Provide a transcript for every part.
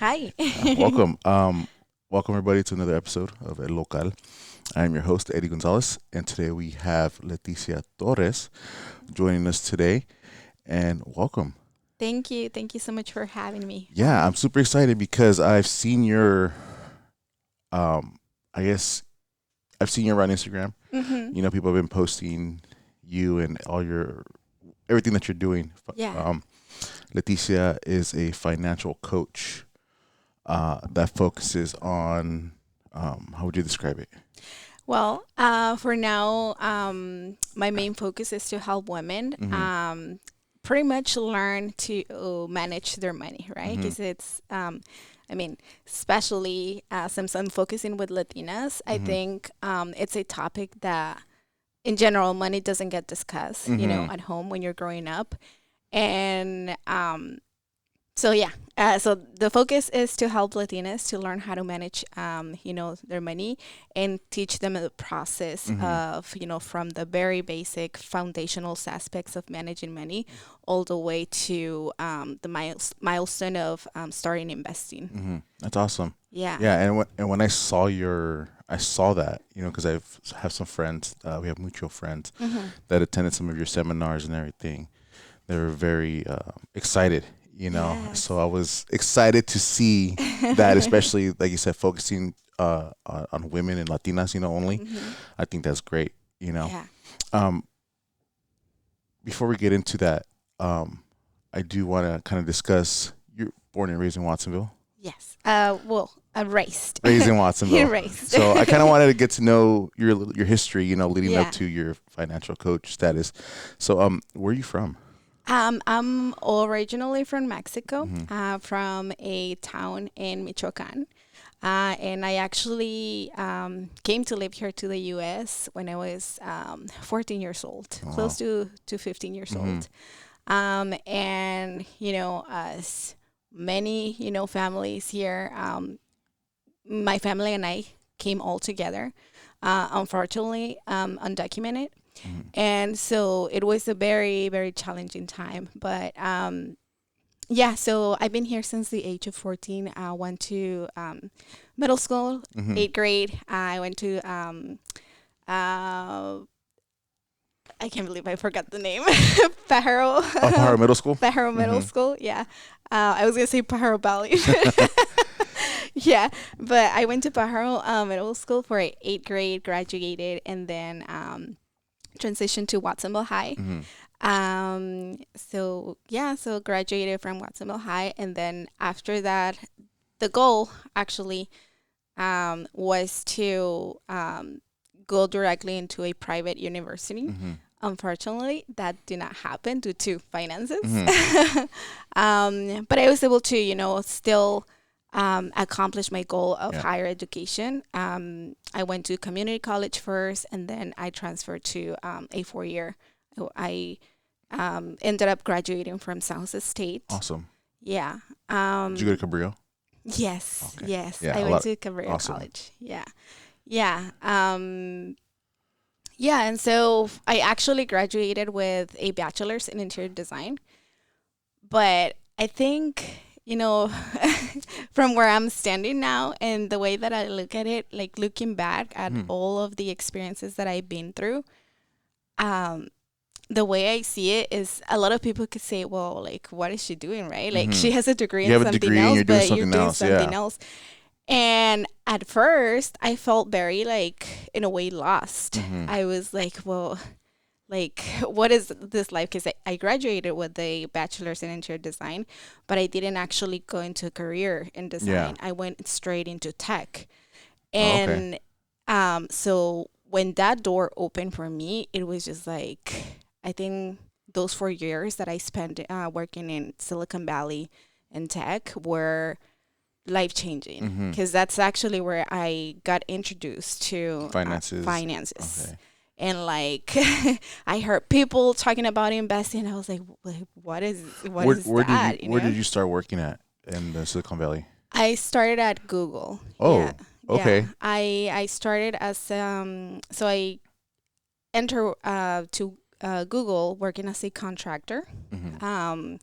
Hi. Welcome. Welcome everybody to another episode of El Local. I am your host, Eddie Gonzalez, and today we have Leticia Torres joining us today. And welcome. Thank you. Thank you so much for having me Yeah, on. I'm super excited because I've seen your, um, I guess I've seen you around Instagram. Mm-hmm. People have been posting you and all your everything that you're doing. Yeah. Leticia is a financial coach that focuses on, how would you describe it? Well, for now, my main focus is to help women Mm-hmm. pretty much learn to manage their money, right? Mm-hmm. Because I mean, especially since I'm focusing with Latinas, I Mm-hmm. think it's a topic that, in general, money doesn't get discussed, Mm-hmm. at home when you're growing up. And So yeah, so the focus is to help Latinas to learn how to manage, their money and teach them the process Mm-hmm. of, from the very basic foundational aspects of managing money, all the way to the milestone of starting investing. Mm-hmm. That's awesome. Yeah. Yeah, and when I saw that, because have some friends. We have mutual friends Mm-hmm. that attended some of your seminars and everything. They were very excited. So Yes. I was excited to see that, especially like you said, focusing on women and Latinas, only. Mm-hmm. I think that's great. Yeah. Um, Before we get into that, I do want to kind of discuss. You're born and raised in Watsonville. Yes. Well, erased. Raised in Watsonville. Erased. So I kind of wanted to get to know your history, leading up Yeah. to your financial coach status. So where are you from? I'm originally from Mexico, Mm-hmm. from a town in Michoacan. And I actually came to live here to the U.S. when I was 14 years old, Oh, close wow. to 15 years Mm-hmm. old. And, as many, families here, my family and I came all together, unfortunately, undocumented. Mm-hmm. And so it was a very, very challenging time. But yeah, so I've been here since the age of 14. I went to middle school, Mm-hmm. eighth grade. I went to, I can't believe I forgot the name, Pajaro, Up Higher Middle School. Pajaro Middle Mm-hmm. School. Yeah. I was going to say Pajaro Valley. Yeah, but I went to Pajaro Middle School for eighth grade, graduated, and then transitioned to Watsonville High. Mm-hmm. So yeah, so graduated from Watsonville High, and then after that, the goal actually was to go directly into a private university. Mm-hmm. Unfortunately, that did not happen due to finances. Mm-hmm. But I was able to, still accomplish my goal of Yeah. higher education. I went to community college first, and then I transferred to a 4 year. I ended up graduating from San Jose State. Awesome. Yeah. Did you go to Cabrillo? Yes. Okay. Yes. Yeah. I A went lot. to Cabrillo Awesome. College. Yeah. Yeah. Yeah. And so I actually graduated with a bachelor's in interior design. But I think, from where I'm standing now and the way that I look at it, like looking back at Mm-hmm. all of the experiences that I've been through, um, the way I see it is a lot of people could say, well, like, what is she doing, right? Like, Mm-hmm. she has a degree You in have a something degree and else, you're doing but you're something doing else. something Yeah. else. And at first, I felt very, like, in a way, lost. Mm-hmm. I was like, well, like, what is this life? Because I graduated with a bachelor's in interior design, but I didn't actually go into a career in Yeah. design. I went straight into tech. Oh, okay. And so when that door opened for me, it was just like, I think those 4 years that I spent working in Silicon Valley and tech were life changing, Mm-hmm. because that's actually where I got introduced to Finances. finances. Okay. And like, I heard people talking about investing. I was like, what Where is where did you that? where did you start working at in the Silicon Valley? I started at Google. Yeah, Oh, yeah. okay. I started as so I enter to Google working as a contractor. Mm-hmm. Um,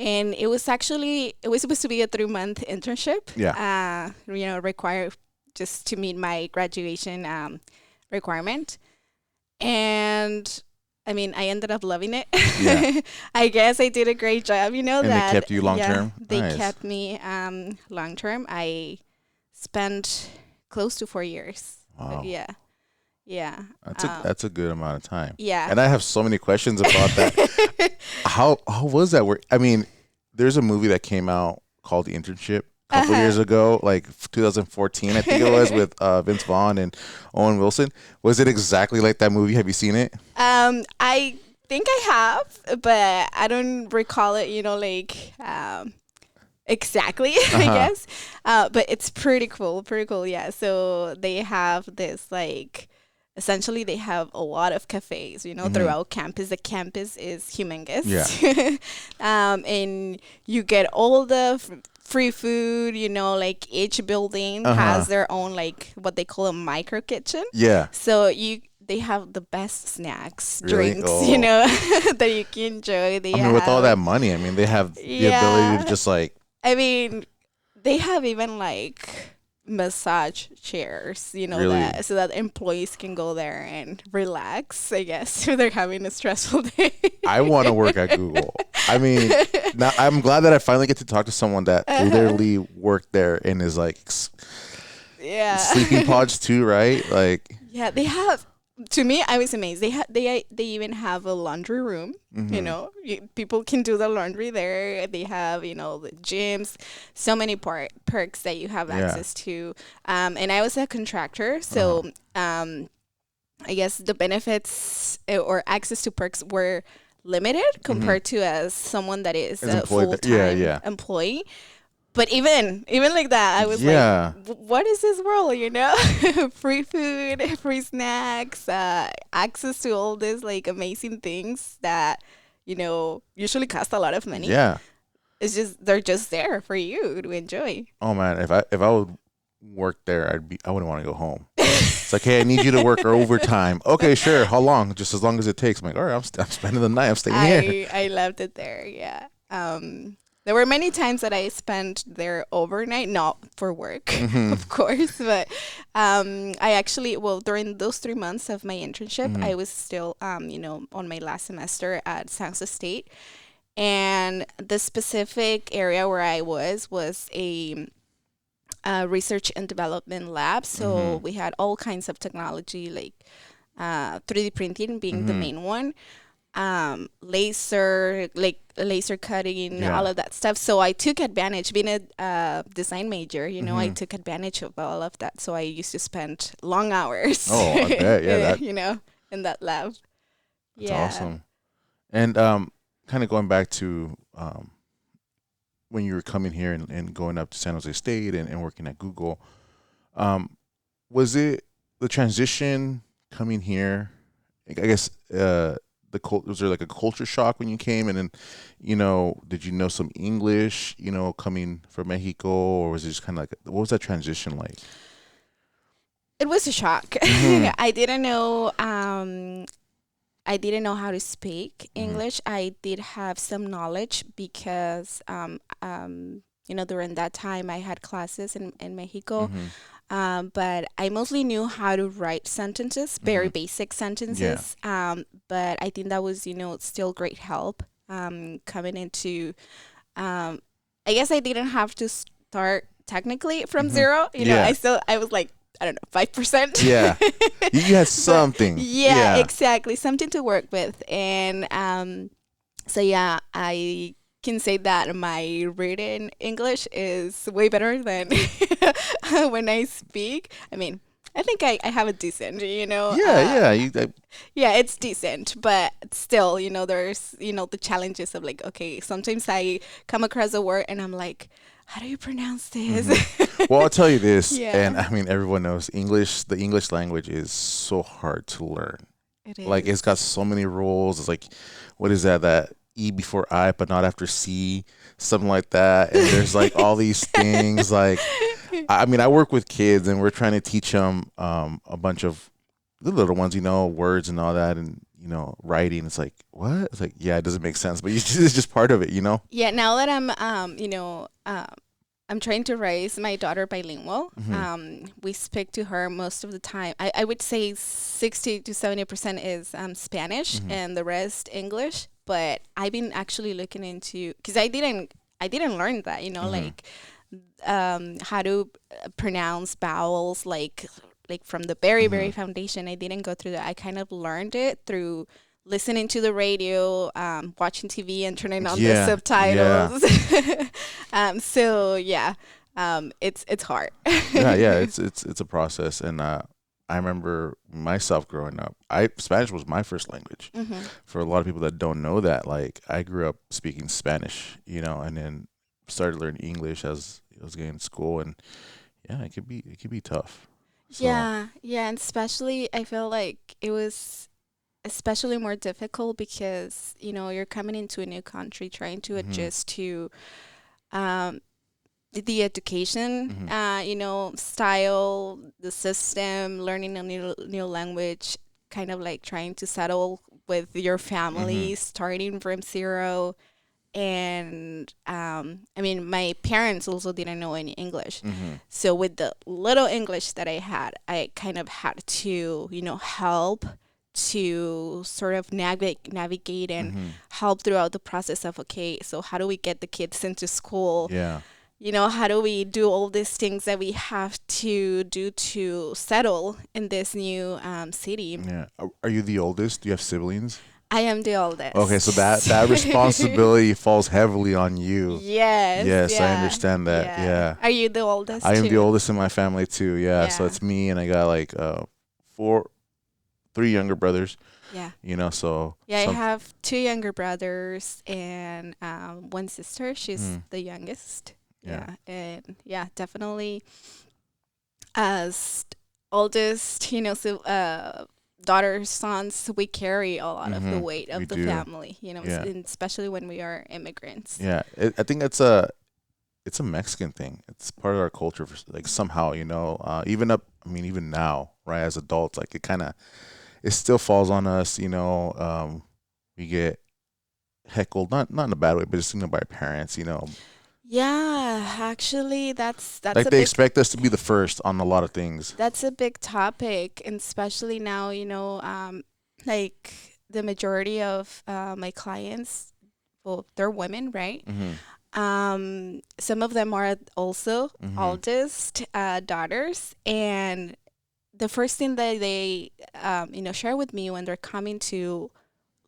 And it was supposed to be a 3-month internship. Yeah. Required just to meet my graduation requirement. And I mean, I ended up loving it. Yeah. I guess I did a great job. And that they kept you long term? they Nice. kept me long term. I spent close to 4 years. Wow. Yeah. Yeah. That's a good amount of time. Yeah. And I have so many questions about that. How was that work? I mean, there's a movie that came out called The Internship a couple years ago, like 2014, I think it was, with Vince Vaughn and Owen Wilson. Was it exactly like that movie? Have you seen it? I think I have, but I don't recall it, exactly, I guess. But it's pretty cool, yeah. So they have this, essentially they have a lot of cafes, throughout campus. The campus is humongous. Yeah. And you get all the free food, each building has their own, what they call a micro kitchen. Yeah. So they have the best snacks, Really? drinks, Oh. that you can enjoy. With all that money, I mean, they have the ability to just I mean, they have even massage chairs, Really? that so that employees can go there and relax, I guess, if they're having a stressful day. I want to work at Google. I mean, now I'm glad that I finally get to talk to someone that literally worked there and is Yeah. sleeping pods too, right? Yeah, they have. To me, I was amazed. They even have a laundry room. People can do the laundry there. They have the gyms, so many perks that you have access to. And I was a contractor, so I guess the benefits or access to perks were limited compared to as someone that is a full-time employee. But even like that, I was what is this world, Free food, free snacks, access to all these amazing things that, usually cost a lot of money. Yeah. It's just, they're just there for you to enjoy. Oh man, if I would work there, I wouldn't want to go home. It's like, hey, I need you to work overtime. Okay, sure. How long? Just as long as it takes. I'm like, all right, I'm spending the night. I'm staying here. I loved it there. Yeah. There were many times that I spent there overnight, not for work, of course, but I actually, during those 3 months of my internship, I was still, on my last semester at San Jose State. And the specific area where I was a research and development lab. So we had all kinds of technology, 3D printing being the main one. Laser cutting, all of that stuff. So I took advantage, being a design major, I took advantage of all of that. So I used to spend long hours. Oh, I bet. Yeah, in that lab. That's awesome. And kind of going back to when you were coming here and going up to San Jose State and working at Google, was it the transition coming here? I guess was there a culture shock when you came, and then did you know some English coming from Mexico, or was it just kind of what was that transition like? It was a shock. I didn't know how to speak English. I did have some knowledge because during that time I had classes in Mexico. But I mostly knew how to write sentences, very basic sentences. But I think that was, still great help coming into, I guess I didn't have to start technically from zero. I was I don't know, 5%. Yeah. You had something. Yeah, exactly. Something to work with. And so, yeah, I can say that my written English is way better than when I speak. I mean, I think I have a decent, Yeah, yeah, it's decent, but still, there's, the challenges of okay, sometimes I come across a word and I'm like, how do you pronounce this? Well, I'll tell you this, and I mean, everyone knows English. The English language is so hard to learn. It is. It's got so many rules. It's what is that E before I, but not after C, something like that. And there's all these things. I mean, I work with kids, and we're trying to teach them a bunch of the little ones, words and all that. And writing. It's like, what? It's like, yeah, it doesn't make sense, but it's just part of it, you know? Yeah, now that I'm trying to raise my daughter bilingual. Hmm. We speak to her most of the time. I would say 60 to 70% is Spanish Hmm. and the rest English. But I've been actually looking into, because I didn't learn that, Hmm. like how to pronounce vowels, like from the very Hmm. very foundation. I didn't go through that. I kind of learned it through listening to the radio, watching TV, and turning on the Yeah, yeah, subtitles. So yeah, it's hard. yeah, yeah. It's a process, and I remember myself growing up. I Spanish was my first language. Hmm. For a lot of people that don't know that, like I grew up speaking Spanish, and then started learning English as I was getting to school, and yeah, it could be tough. So. Yeah, yeah, and especially I feel like it was especially more difficult because you're coming into a new country, trying to Hmm. adjust to um, the education, Hmm. style, the system, learning a new language, kind of like trying to settle with your Hmm. family, starting from zero. And I mean, my parents also didn't know any English. Hmm. So with the little English that I had, I kind of had to, help to sort of navigate and Hmm. help throughout the process of, okay, so how do we get the kids into school? Yeah. How do we do all these things that we have to do to settle in this new city? Yeah. Are you the oldest? Do you have siblings? I am the Okay, so that oldest. that responsibility falls heavily on you. Yes, Yes, I yeah, understand that. yeah. Yeah. Are you the oldest I am the too? oldest in my family too. Yeah, so Yeah, it's me and I got like three younger brothers, yeah. so Yeah, I have two younger brothers and one sister. She's mm, the youngest. yeah. Yeah, and yeah, definitely as oldest, so daughters, sons, we carry a lot of the Mhm. weight We of the do. family, Yeah. and especially when we are immigrants. Yeah. I think it's a Mexican thing. It's part of our culture for, like somehow, even even now, right, as adults, like it still falls on us, we get heckled, not in a bad way, but just by our parents, Yeah, actually, that's like a they big expect us to be the first on a lot of things. that's a big topic, and especially now, like the majority of my clients, well, they're women, right? Mhm. Some of them are also Mhm. oldest daughters, and the first thing that they, share with me when they're coming to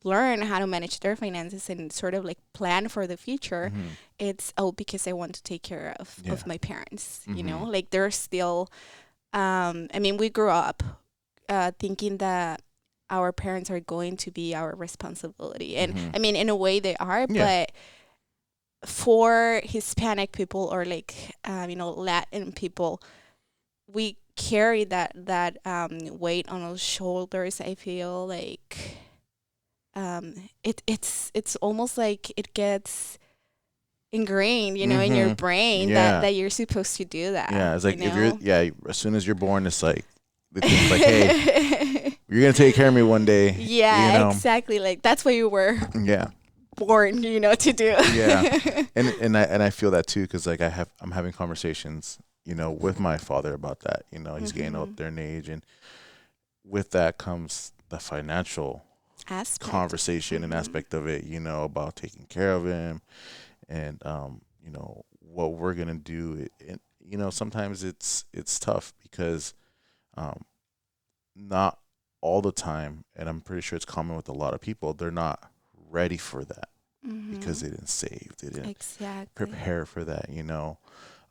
learn how to manage their finances and sort of like plan for the future, Mhm. it's, oh, because I want to take care Yeah. of my parents. Mhm. Like they're still. I mean, we grew up thinking that our parents are going to be our responsibility, and Mhm. I mean, in a way, they are, Yeah. but for Hispanic people or like Latin people, we carry that weight on our shoulders. I feel like it's almost like it gets ingrained, in your Mhm. brain that Yeah. that you're supposed to do that, Yeah. It's like if you're yeah, as soon as you're born, it's like they think like, hey, you're gonna take care of me one day, Yeah, exactly. Like that's what you were Yeah. born, to do. Yeah. And I feel that too because like I'm having conversations, with my father about that. He's getting up Hmm. there in age, and with that comes the financial Aspect. conversation and Hmm. aspect of it. About taking care of him and what we're gonna do. And sometimes it's tough because um, not all the time, and I'm pretty sure it's common with a lot of people. They're not ready for that because Hmm. they didn't save, they didn't Exactly. prepare for that.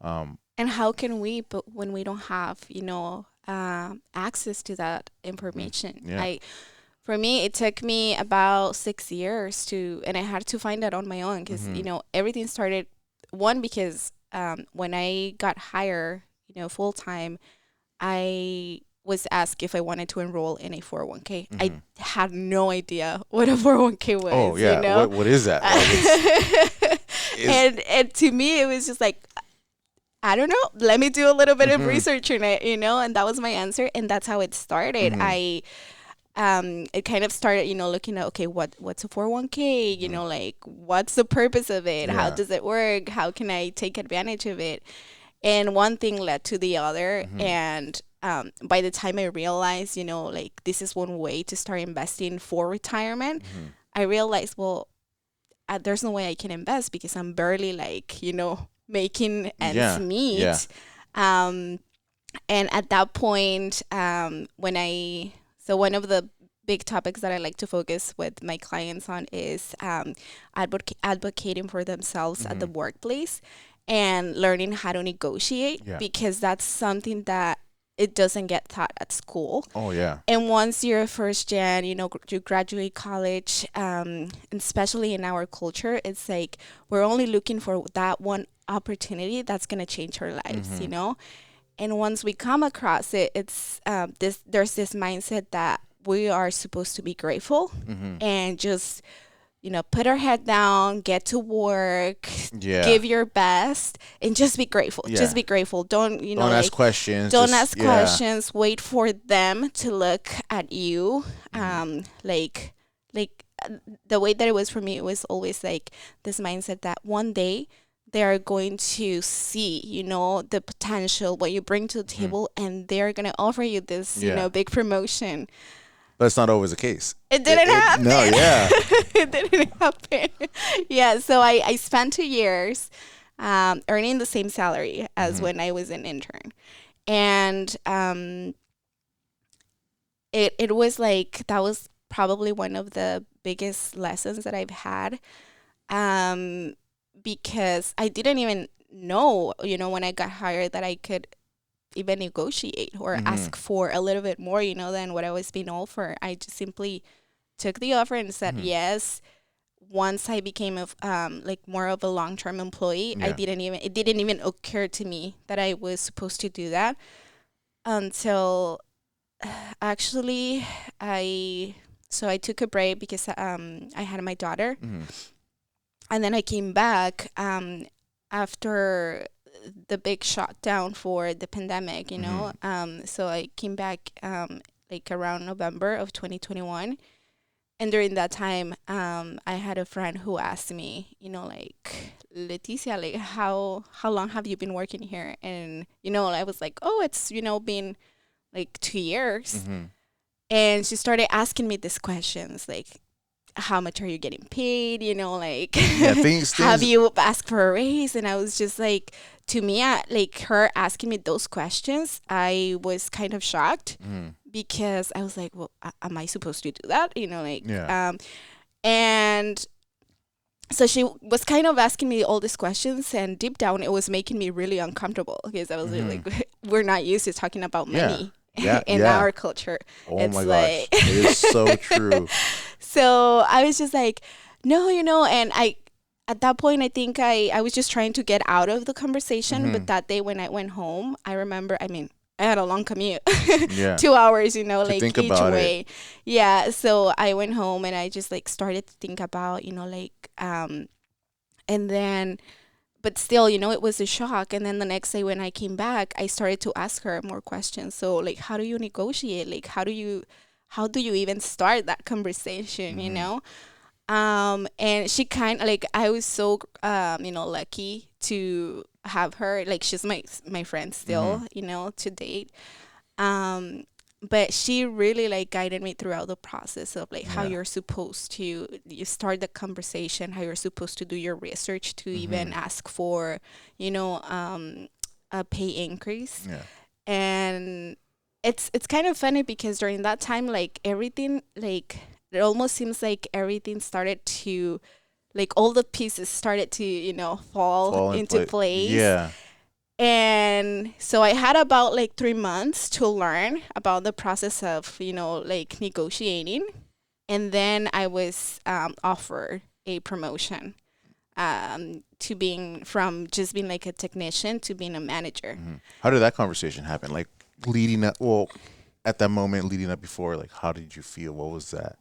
Um, And how can we, but when we don't have, access to that mhm. information? Yeah. For me, it took me about 6 years and I had to find that on my own because, Hmm. everything started, one, because when I got hired, full time, I was asked if I wanted to enroll in a 401k. I Hmm. had no idea what a 401k Oh was, yeah. What is that? Like is and to me, it was just like, I don't know. Let me do a little bit of hmm research on it, and that was my answer, and that's how it started. hmm it kind of started, looking at, okay, what's a 401k, like what's the purpose of it? How Yeah. does it work? How can I take advantage of it? And one thing led to the other. Mm-hmm. And by the time I realized, like this is one way to start investing for retirement, Mm-hmm. I realized, well, there's no way I can invest because I'm barely like, making ends Yeah. Yeah. meet. Um, and at that point, so one of the big topics that I like to focus with my clients on is advocating for themselves at Mm-hmm. the workplace and learning how to negotiate, Yeah. because that's something that it doesn't get taught at school. Oh yeah. And once you're a first gen, you graduate college, and especially in our culture, it's like we're only looking for that one opportunity that's going to change our lives, Mm-hmm. And once we come across it, it's there's this mindset that we are supposed to be grateful Mm-hmm. and just, put our head down, get to work, Yeah. give your best, and just be grateful. Yeah. Just be grateful. Don't, Don't ask like, questions. don't Just ask yeah. questions. Wait for them to look at you. Mm-hmm. Like the way that it was for me, it was always like this mindset that one day they are going to see, the potential, what you bring to the Mm-hmm. table, and they're going to offer you this, Yeah. big promotion. But it's not always the case. It didn't happen. No. Yeah. It didn't happen. Yeah, so I spent 2 years earning the same salary as Mm-hmm. when I was an intern. And it was like, that was probably one of the biggest lessons that I've had, um, because I didn't even know, when I got hired, that I could even negotiate or Mm-hmm. ask for a little bit more, than what I was being offered. I just simply took the offer and said Mm-hmm. yes. Once I became like more of a long-term employee, Yeah. it didn't even occur to me that I was supposed to do that until actually I took a break because I had my daughter, Mm-hmm. and then I came back after the big shutdown for the pandemic, Mm-hmm. so I came back like around November of 2021. And during that time, I had a friend who asked me, like, Leticia, like, how long have you been working here? And, I was like, oh, it's, been like 2 years. Mm-hmm. And she started asking me these questions, like, how much are you getting paid? Like, Yeah. Things. have Things. you asked for a raise? And I was just like, to me, like her asking me those questions, I was kind of shocked Mm-hmm. because I was like, well, am I supposed to do that? Like, Yeah. and so she was kind of asking me all these questions, and deep down, it was making me really uncomfortable because I was really Mm-hmm. like, we're not used to talking about Yeah. money Yeah. in Yeah. our culture. Oh It's my like, gosh. It is so true. so I was just like, no, and at that point, I think I was just trying to get out of the conversation. Mm-hmm. But that day when I went home, I remember, I mean, I had a long commute, Yeah. 2 hours, To like think each about it. way. Yeah. So I went home and I just like started to think about, like, and then, but still, it was a shock. And then the next day when I came back, I started to ask her more questions. So like, how do you negotiate? Like, how do you even start that conversation, Mm-hmm. And she kind of like, I was so lucky to have her. Like, she's my friend Mm-hmm. still, to date. um but she really like guided me throughout the process of like how Yeah. you're supposed to you start the conversation, how you're supposed to do your research to Mm-hmm. even ask for, a pay increase. Yeah. And it's kind of funny because during that time, like, everything, like, it almost seems like everything started to, like, all the pieces started to, fall Fall in into place. place. Yeah. And so I had about like 3 months to learn about the process of, like, negotiating. And then I was offered a promotion, to being from just being like a technician to being a manager. Mm-hmm. How did that conversation happen? Like leading up. Well, at that moment, leading up before. Like, how did you feel? What was that?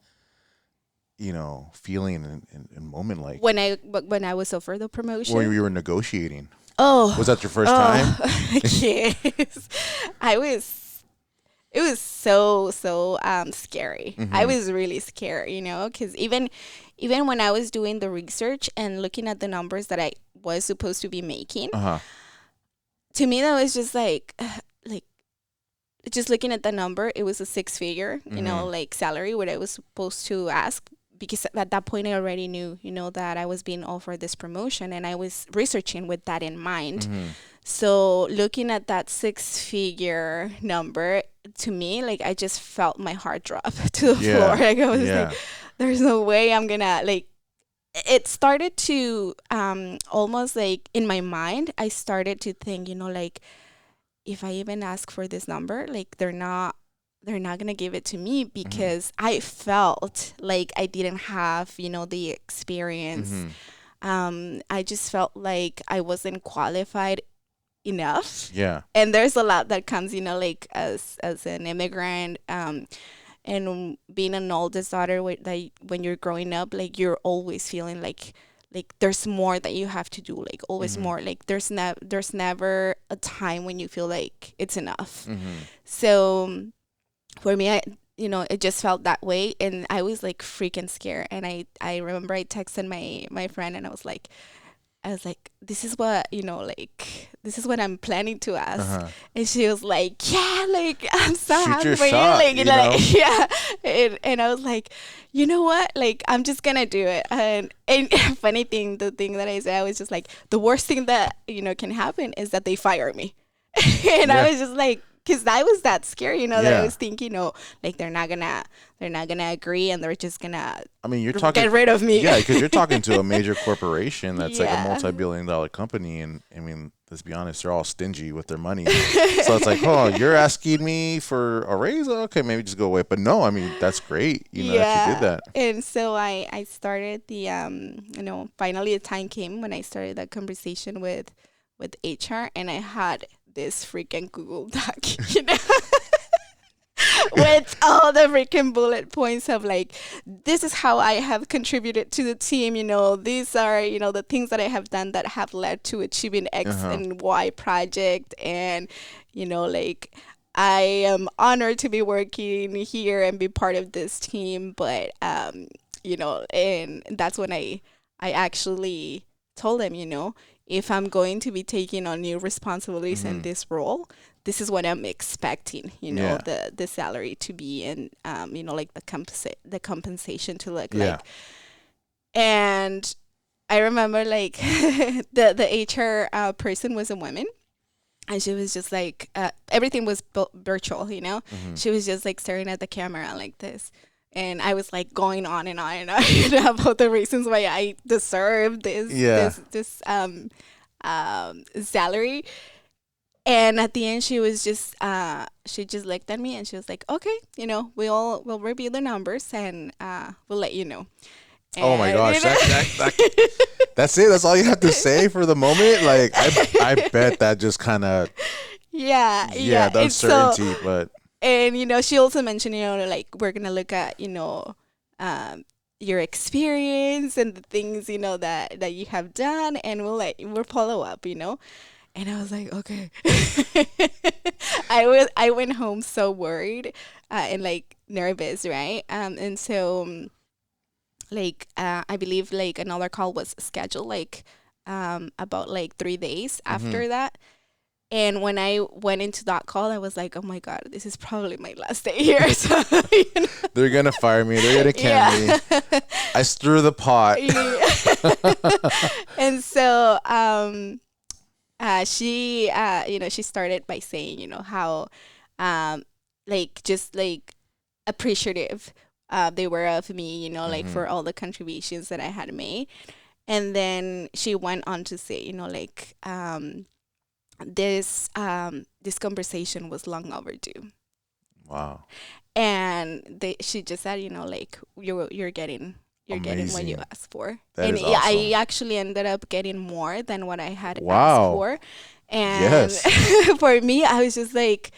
Feeling and moment like When I was offered the when promotion. you were negotiating? Oh, Was that your first time? oh, yes. I was. it was so scary. I Mm-hmm. was really scared, because even when I was doing the research and looking at the numbers that I was supposed to be making, Uh-huh. to me that was just like just looking at the number, it was a six figure, Mm-hmm. like salary what I was supposed to ask, because at that point I already knew, that I was being offered this promotion, and I was researching with that in mind. Mm-hmm. So looking at that six figure number, to me, like I just felt my heart drop to the floor. Yeah. Like I was like, Yeah. there's no way I'm gonna like it started to almost like in my mind, I started to think, like if I even ask for this number, like they're not gonna give it to me, Mm-hmm. because I felt like I didn't have, the experience. Mm-hmm. I just felt like I wasn't qualified enough. Yeah. And there's a lot that comes, like as an immigrant, and being an oldest daughter, like when you're growing up, like you're always feeling like there's more that you have to do, like always Mm-hmm. more, like there's never a time when you feel like it's enough. Mm-hmm. So for me, it just felt that way, and I was like freaking scared. And I remember I texted my friend, and I was like, this is what, this is what I'm planning to ask. Uh-huh. And she was like, yeah, like, I'm so Shoot happy your for you. shot, Like, you know? yeah. And I was like, you know what? Like, I'm just going to do it. And funny thing, the thing that I said, I was just like, the worst thing that, can happen is that they fire me. And Yeah. I was just like, because I was that scared, that I Yeah. was thinking, like they're not gonna agree, and they're just gonna I mean, you're talking, get rid of me. yeah, because you're talking to a major corporation that's like a Yeah. multi-billion-dollar company, and I mean, let's be honest, they're all stingy with their money. So it's like, oh, you're asking me for a raise? Okay, maybe just go away. But no, I mean, that's great, that you did Yeah. that. And so I started finally the time came when I started that conversation with HR, and I had this freaking Google Doc, with all the freaking bullet points of like, this is how I have contributed to the team, these are, the things that I have done that have led to achieving X Uh-huh. and Y project. And, like, I am honored to be working here and be part of this team. But, and that's when I actually told them, if I'm going to be taking on new responsibilities in Mm-hmm. this role, this is what I'm expecting, Yeah. the salary to be, and like the compensation to look Yeah. like. And I remember like the HR person was a woman, and she was just like everything was virtual, Mm-hmm. she was just like staring at the camera like this. And I was like going on and on and on about the reasons why I deserve this Yeah. this this salary. And at the end, she just looked at me, and she was like, "Okay, we'll review the numbers, and we'll let you know." Oh my And gosh, that's it. That's all you have to say for the moment. Like, I bet that just kind of, yeah, yeah, yeah. the And so, uncertainty, but and she also mentioned, like we're gonna look at, your experience and the things, that you have done, and we'll follow up. And I was like, okay. I went home so worried, and like nervous, right? And so like I believe like another call was scheduled like about like 3 days mhm. after that. And when I went into that call, I was like, oh my God, this is probably my last day here. So, They're gonna fire me. They're gonna can me. yeah. I stir the pot. Yeah. And so she she started by saying, how um like just like appreciative they were of me, like Mhm. for all the contributions that I had made. And then she went on to say, like this conversation was long overdue. Wow. And she just said, like you're getting what you Amazing. asked for. That And is I awesome. actually ended up getting more than what I had asked Wow. for. And Yes. for me, I was just like,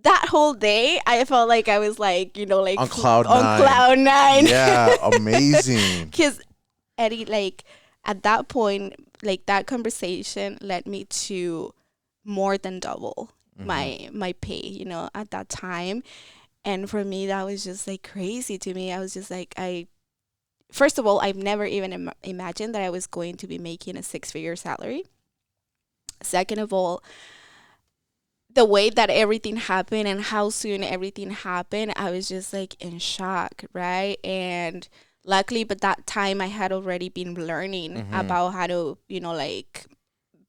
that whole day, I felt like I was like, like On cloud on nine. cloud nine. Yeah. Amazing. Because Eddie, like at that point, like that conversation led me to more than double Mm-hmm. my pay, at that time. And for me, that was just like crazy to me. I was just like, first of all, I've never even imagined that I was going to be making a six-figure salary. Second of all, the way that everything happened and how soon everything happened, I was just like in shock, right? And luckily, but that time I had already been learning Mm-hmm. about how to, like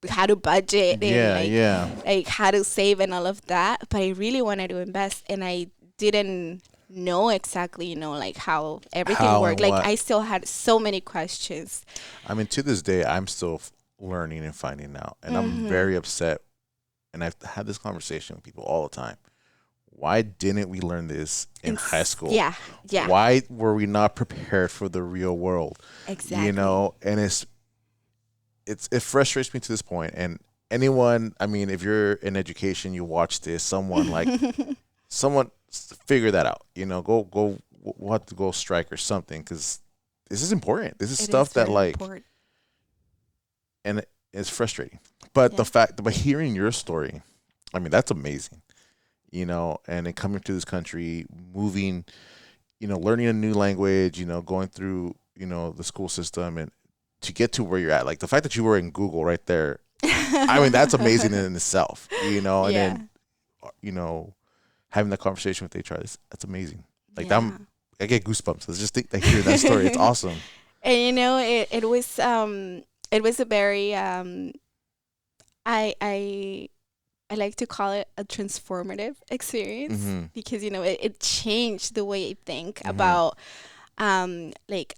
how to budget and Yeah, yeah. like how to save and all of that. But I really wanted to invest, and I didn't know exactly, like how everything How worked. and Like what? I still had so many questions. I mean, to this day, I'm still learning and finding out, and I'm Mm-hmm. very upset. And I've had this conversation with people all the time. Why didn't we learn this in high school? Yeah, yeah, Why were we not prepared for the real world? exactly. And it frustrates me to this point. And anyone, I mean, if you're in education, you watch this, someone figure that out. We'll have to go strike or something because this is important. This is It stuff is that very like, important. and it's frustrating. But Yeah. but hearing your story, I mean, that's amazing. And then coming to this country, moving, learning a new language, going through, the school system and to get to where you're at. Like the fact that you were in Google right there, I mean, that's amazing in itself, and Yeah. then, you know, having that conversation with HR, that's amazing. Like Yeah. I get goosebumps. Let's just think, like, hearing that story. It's awesome. And it was a very I I I like to call it a transformative experience Mm-hmm. because it changed the way I think Mm-hmm.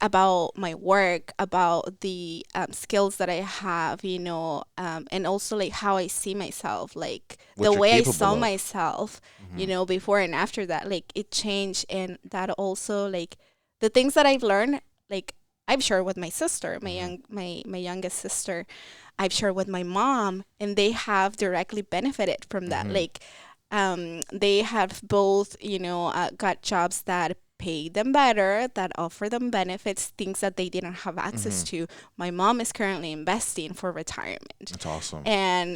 about my work, about the skills that I have, and also like how I see myself, like the What you're way I saw capable of. myself, Mm-hmm. before and after that, like it changed. And that also, like, the things that I've learned, like I've shared with my sister, Mm-hmm. my youngest sister. I've shared with my mom, and they have directly benefited from that. Mm-hmm. Like, they have both, got jobs that pay them better, that offer them benefits, things that they didn't have access Mm-hmm. to. My mom is currently investing for retirement. That's awesome.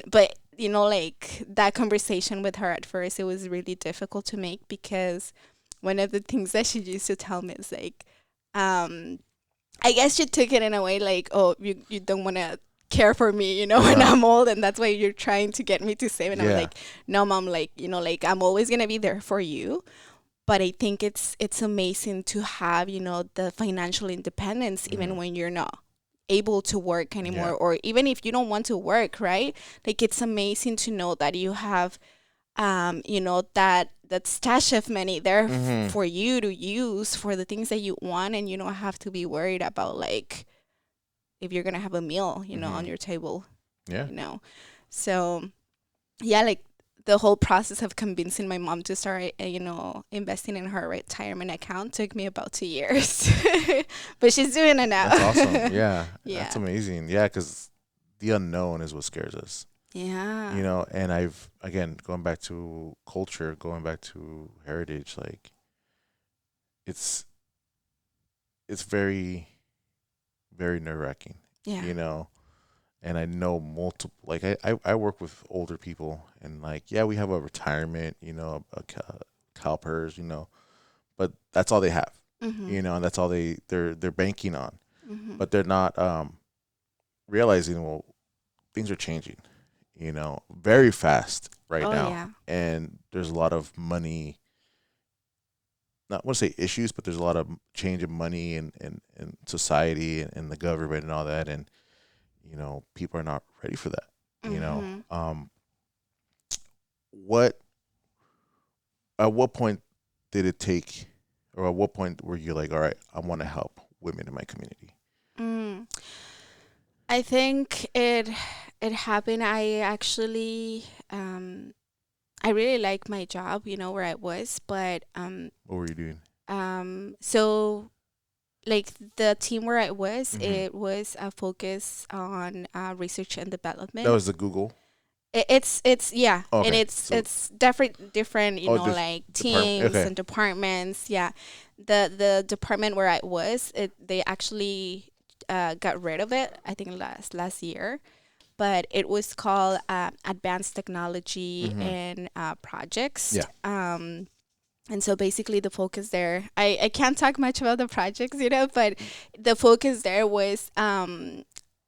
But, like that conversation with her at first, it was really difficult to make because one of the things that she used to tell me is like, um, I guess she took it in a way like, oh, you don't want to care for me, when Uh-huh. I'm old, and that's why you're trying to get me to save. And I'm Yeah. like, no, mom, like, like I'm always gonna be there for you. But I think it's amazing to have, the financial independence Mm-hmm. even when you're not able to work Yeah. anymore, or even if you don't want to work, right? Like it's amazing to know that you have that stash of money there Mm-hmm. for you to use for the things that you want, and you don't have to be worried about like if you're gonna have a meal, Mm-hmm. on your table, Yeah. you know. So yeah, like the whole process of convincing my mom to start, investing in her retirement account took me about 2 years, but she's doing it That's awesome. now. Yeah. That's Yeah, amazing. Yeah, because the unknown is what scares us. yeah, And I've, again, going back to culture, going back to heritage, like it's it's very, very nerve wracking, yeah. you know. And I know multiple, like I work with older people, and like, yeah, we have a retirement, CalPERS, but that's all they have, Mhm, and that's all they're banking on, mhm. but they're not realizing, well, things are changing, very fast right Oh now, yeah. and there's a lot of money, not want to say issues, but there's a lot of change in money and society and the government and all that, and people are not ready for that. Mhm. What At what point did it take, or at what point were you like, all right, I want to help women in my community? Mm. I think it happened. I actually I really like my job, where I was, but What were you doing? so like the team where I was, Hmm. it was a focus on research and That development. was the Google. It's yeah, and Okay, so it's different, this like department. teams Okay. and departments. Yeah, the department where I was, they actually got rid of it. I think last year, but it was called Advanced Technology Mm-hmm. and Projects. Yeah. And so basically the focus there, I can't talk much about the projects, but the focus there was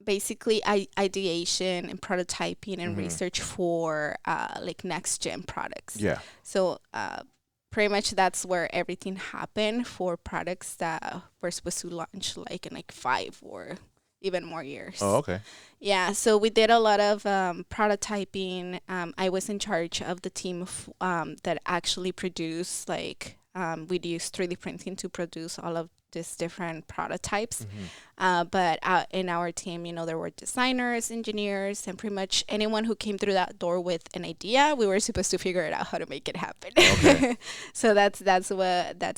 basically ideation and prototyping and Mm-hmm. research for like next gen products. Yeah. So pretty much that's where everything happened for products that were supposed to launch like in like 5 or even more Oh, years. okay. Yeah, so we did a lot of prototyping. I was in charge of the team that actually produced, like, we'd use 3D printing to produce all of these different prototypes. Mm-hmm. But in our team, there were designers, engineers, and pretty much anyone who came through that door with an idea, we were supposed to figure it out how to make it happen. Okay. So that's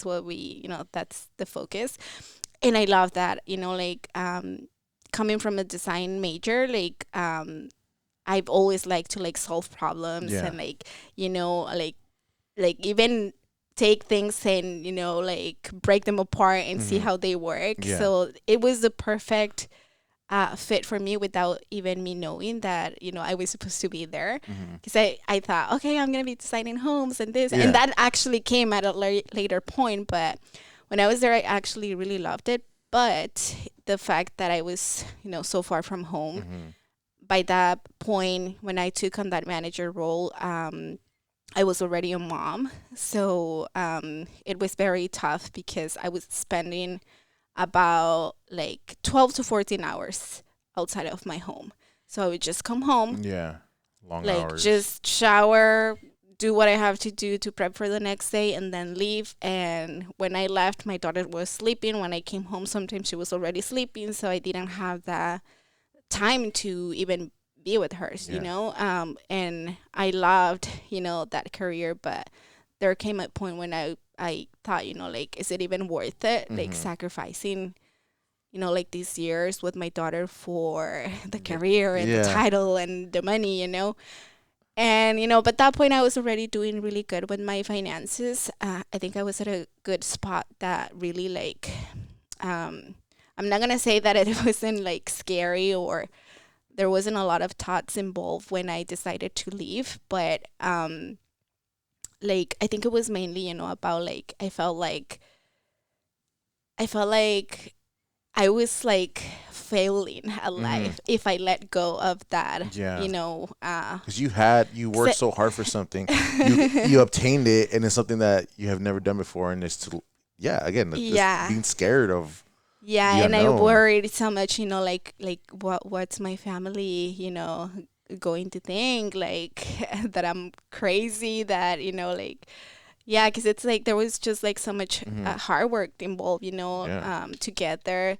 what we, that's the focus. And I love that, like coming from a design major, like I've always liked to like solve problems Yeah. and like like even take things and like break them apart and see Mm-hmm. how they work. Yeah. So it was the perfect fit for me without even me knowing that I was supposed to be there, Mm-hmm. because I thought, okay, I'm gonna be designing homes and this, Yeah. and that actually came at a later point. But when I was there, I actually really loved it. But the fact that I was so far from home, Mm-hmm. by that point when I took on that manager role, I was already a mom. So it was very tough because I was spending about like 12 to 14 hours outside of my home. So I would just come home, Yeah. Long like hours. just shower, do what I have to do to prep for the next day, and then leave. And when I left, my daughter was sleeping. When I came home, sometimes she was already sleeping. So I didn't have that time to even be with her, Yeah. And I loved, that career. But there came a point when I thought, like, is it even worth it? Like Mm-hmm. sacrificing, like these years with my daughter for the career and the Yeah. title and the money, And, but that point I was already doing really good with my finances. I think I was at a good spot that really like, I'm not going to say that it wasn't like scary or there wasn't a lot of thoughts involved when I decided to leave, but like I think it was mainly, about like I felt like I was like failing at Mm-hmm. life if I let go of that, Yeah. uh Because you worked se- so hard for something, you obtained it, and it's something that you have never done before, and it's to, yeah, again, like this yeah. being scared of Yeah, the and I unknown. worried so much, like what's my family, going to think, like that I'm crazy, that like, yeah, because it's like there was just like so much Mm-hmm. hard work involved, Yeah. to get there.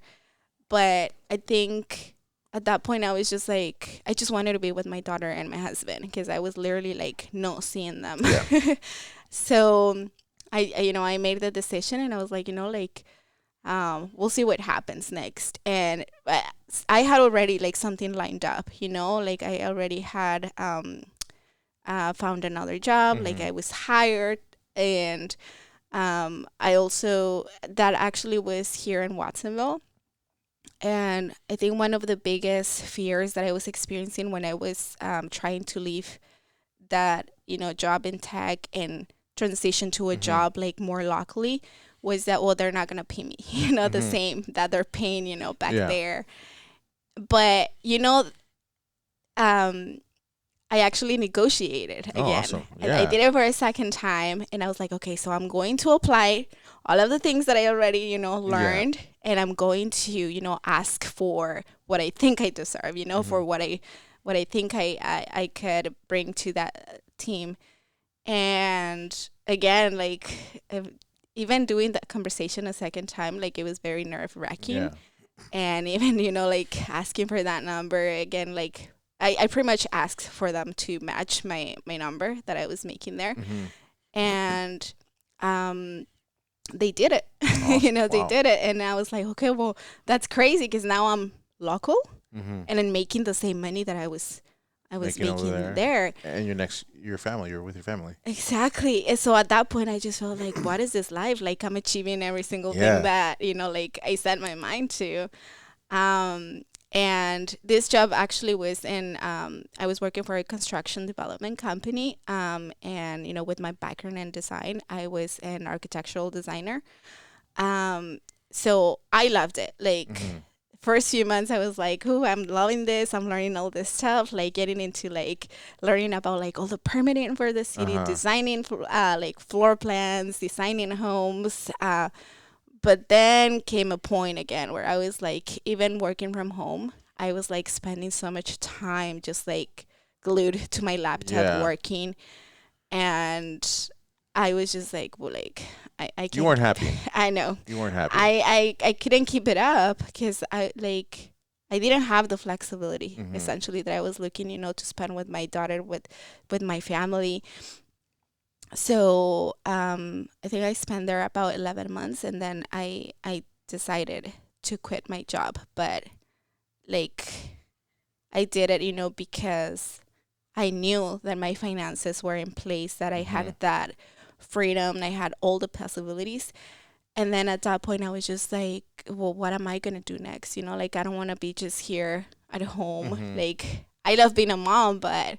But I think at that point I was just like I just wanted to be with my daughter and my husband because I was literally like not seeing them. Yeah. So I made the decision and I was like, like we'll see what happens next. And I had already like something lined up, like I already had found another job, like Mm-hmm. I was hired. And I also, that actually was here in Watsonville. And I think one of the biggest fears that I was experiencing when I was trying to leave that, job in tech and transition to a Mm-hmm. job like more locally was that, well, they're not going to pay me, the Mm-hmm. same that they're paying, back Yeah. there. But, um, I actually negotiated Oh, again. awesome. I Yeah. did it for a second time, and I was like, okay, so I'm going to apply all of the things that I already, Yeah. learned, and I'm going to, ask for what I think I deserve, Mm-hmm. for what I think I could bring to that team. And again, like even doing that conversation a second time, like it was very nerve wracking. Yeah. And even, like asking for that number again, like I pretty much asked for them to match my number that I was making there. Mm-hmm. And they did it. Awesome. They Wow. did it. And I was like, okay, well, that's crazy because now I'm local Mm-hmm. and then making the same money that I was Making over making there, there. and your family, you're with your family. Exactly. And so at that point, I just felt like, what is this life? Like, I'm achieving every single thing Yeah. that, like I set my mind to. Um, And this job actually was in, I was working for a construction development company. And, with my background in design, I was an architectural designer. Um, so I loved it. Like, Mm-hmm. first few months, I was like, oh, I'm loving this. I'm learning all this stuff, like getting into like learning about like all the permitting for the city, Uh-huh. designing like floor plans, designing homes. But then came a point again where I was like, even working from home, I was like spending so much time just like glued to my laptop Yeah. working. And I was just like, well, like, I You can't, weren't happy. I know. You weren't happy. I couldn't keep it up because I didn't have the flexibility Mm-hmm. essentially that I was looking, to spend with my daughter, with my family. So I think I spent there about 11 months, and then I decided to quit my job. But like I did it, because I knew that my finances were in place, that I Mm-hmm. had that freedom, and I had all the possibilities. And then at that point, I was just like, well, what am I going to do next? Like, I don't want to be just here at home. Mm-hmm. Like, I love being a mom, but,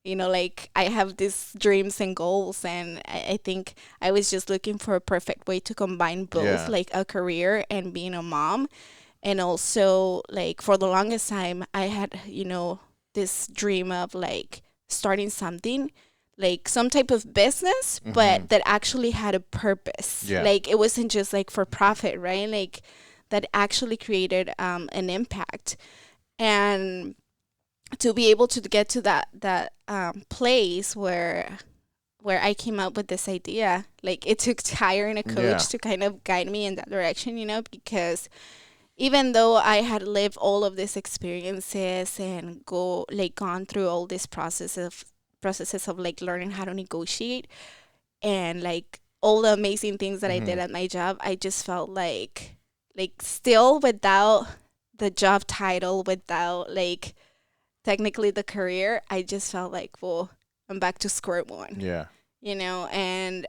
like, I have these dreams and goals. And I think I was just looking for a perfect way to combine both, Yeah. like a career and being a mom. And also, like, for the longest time, I had, this dream of like starting something, like some type of business, Mm-hmm. but that actually had a purpose. Yeah. Like, it wasn't just like for profit, right? Like, that actually created an impact. And to be able to get to that place where I came up with this idea, like it took hiring a Yeah. coach to kind of guide me in that direction, because even though I had lived all of these experiences and gone through all this processes of like learning how to negotiate and like all the amazing things that I Mm-hmm. did at my job, I just felt like still without the job title, without like technically the career, I just felt like, well, I'm back to square one, Yeah. and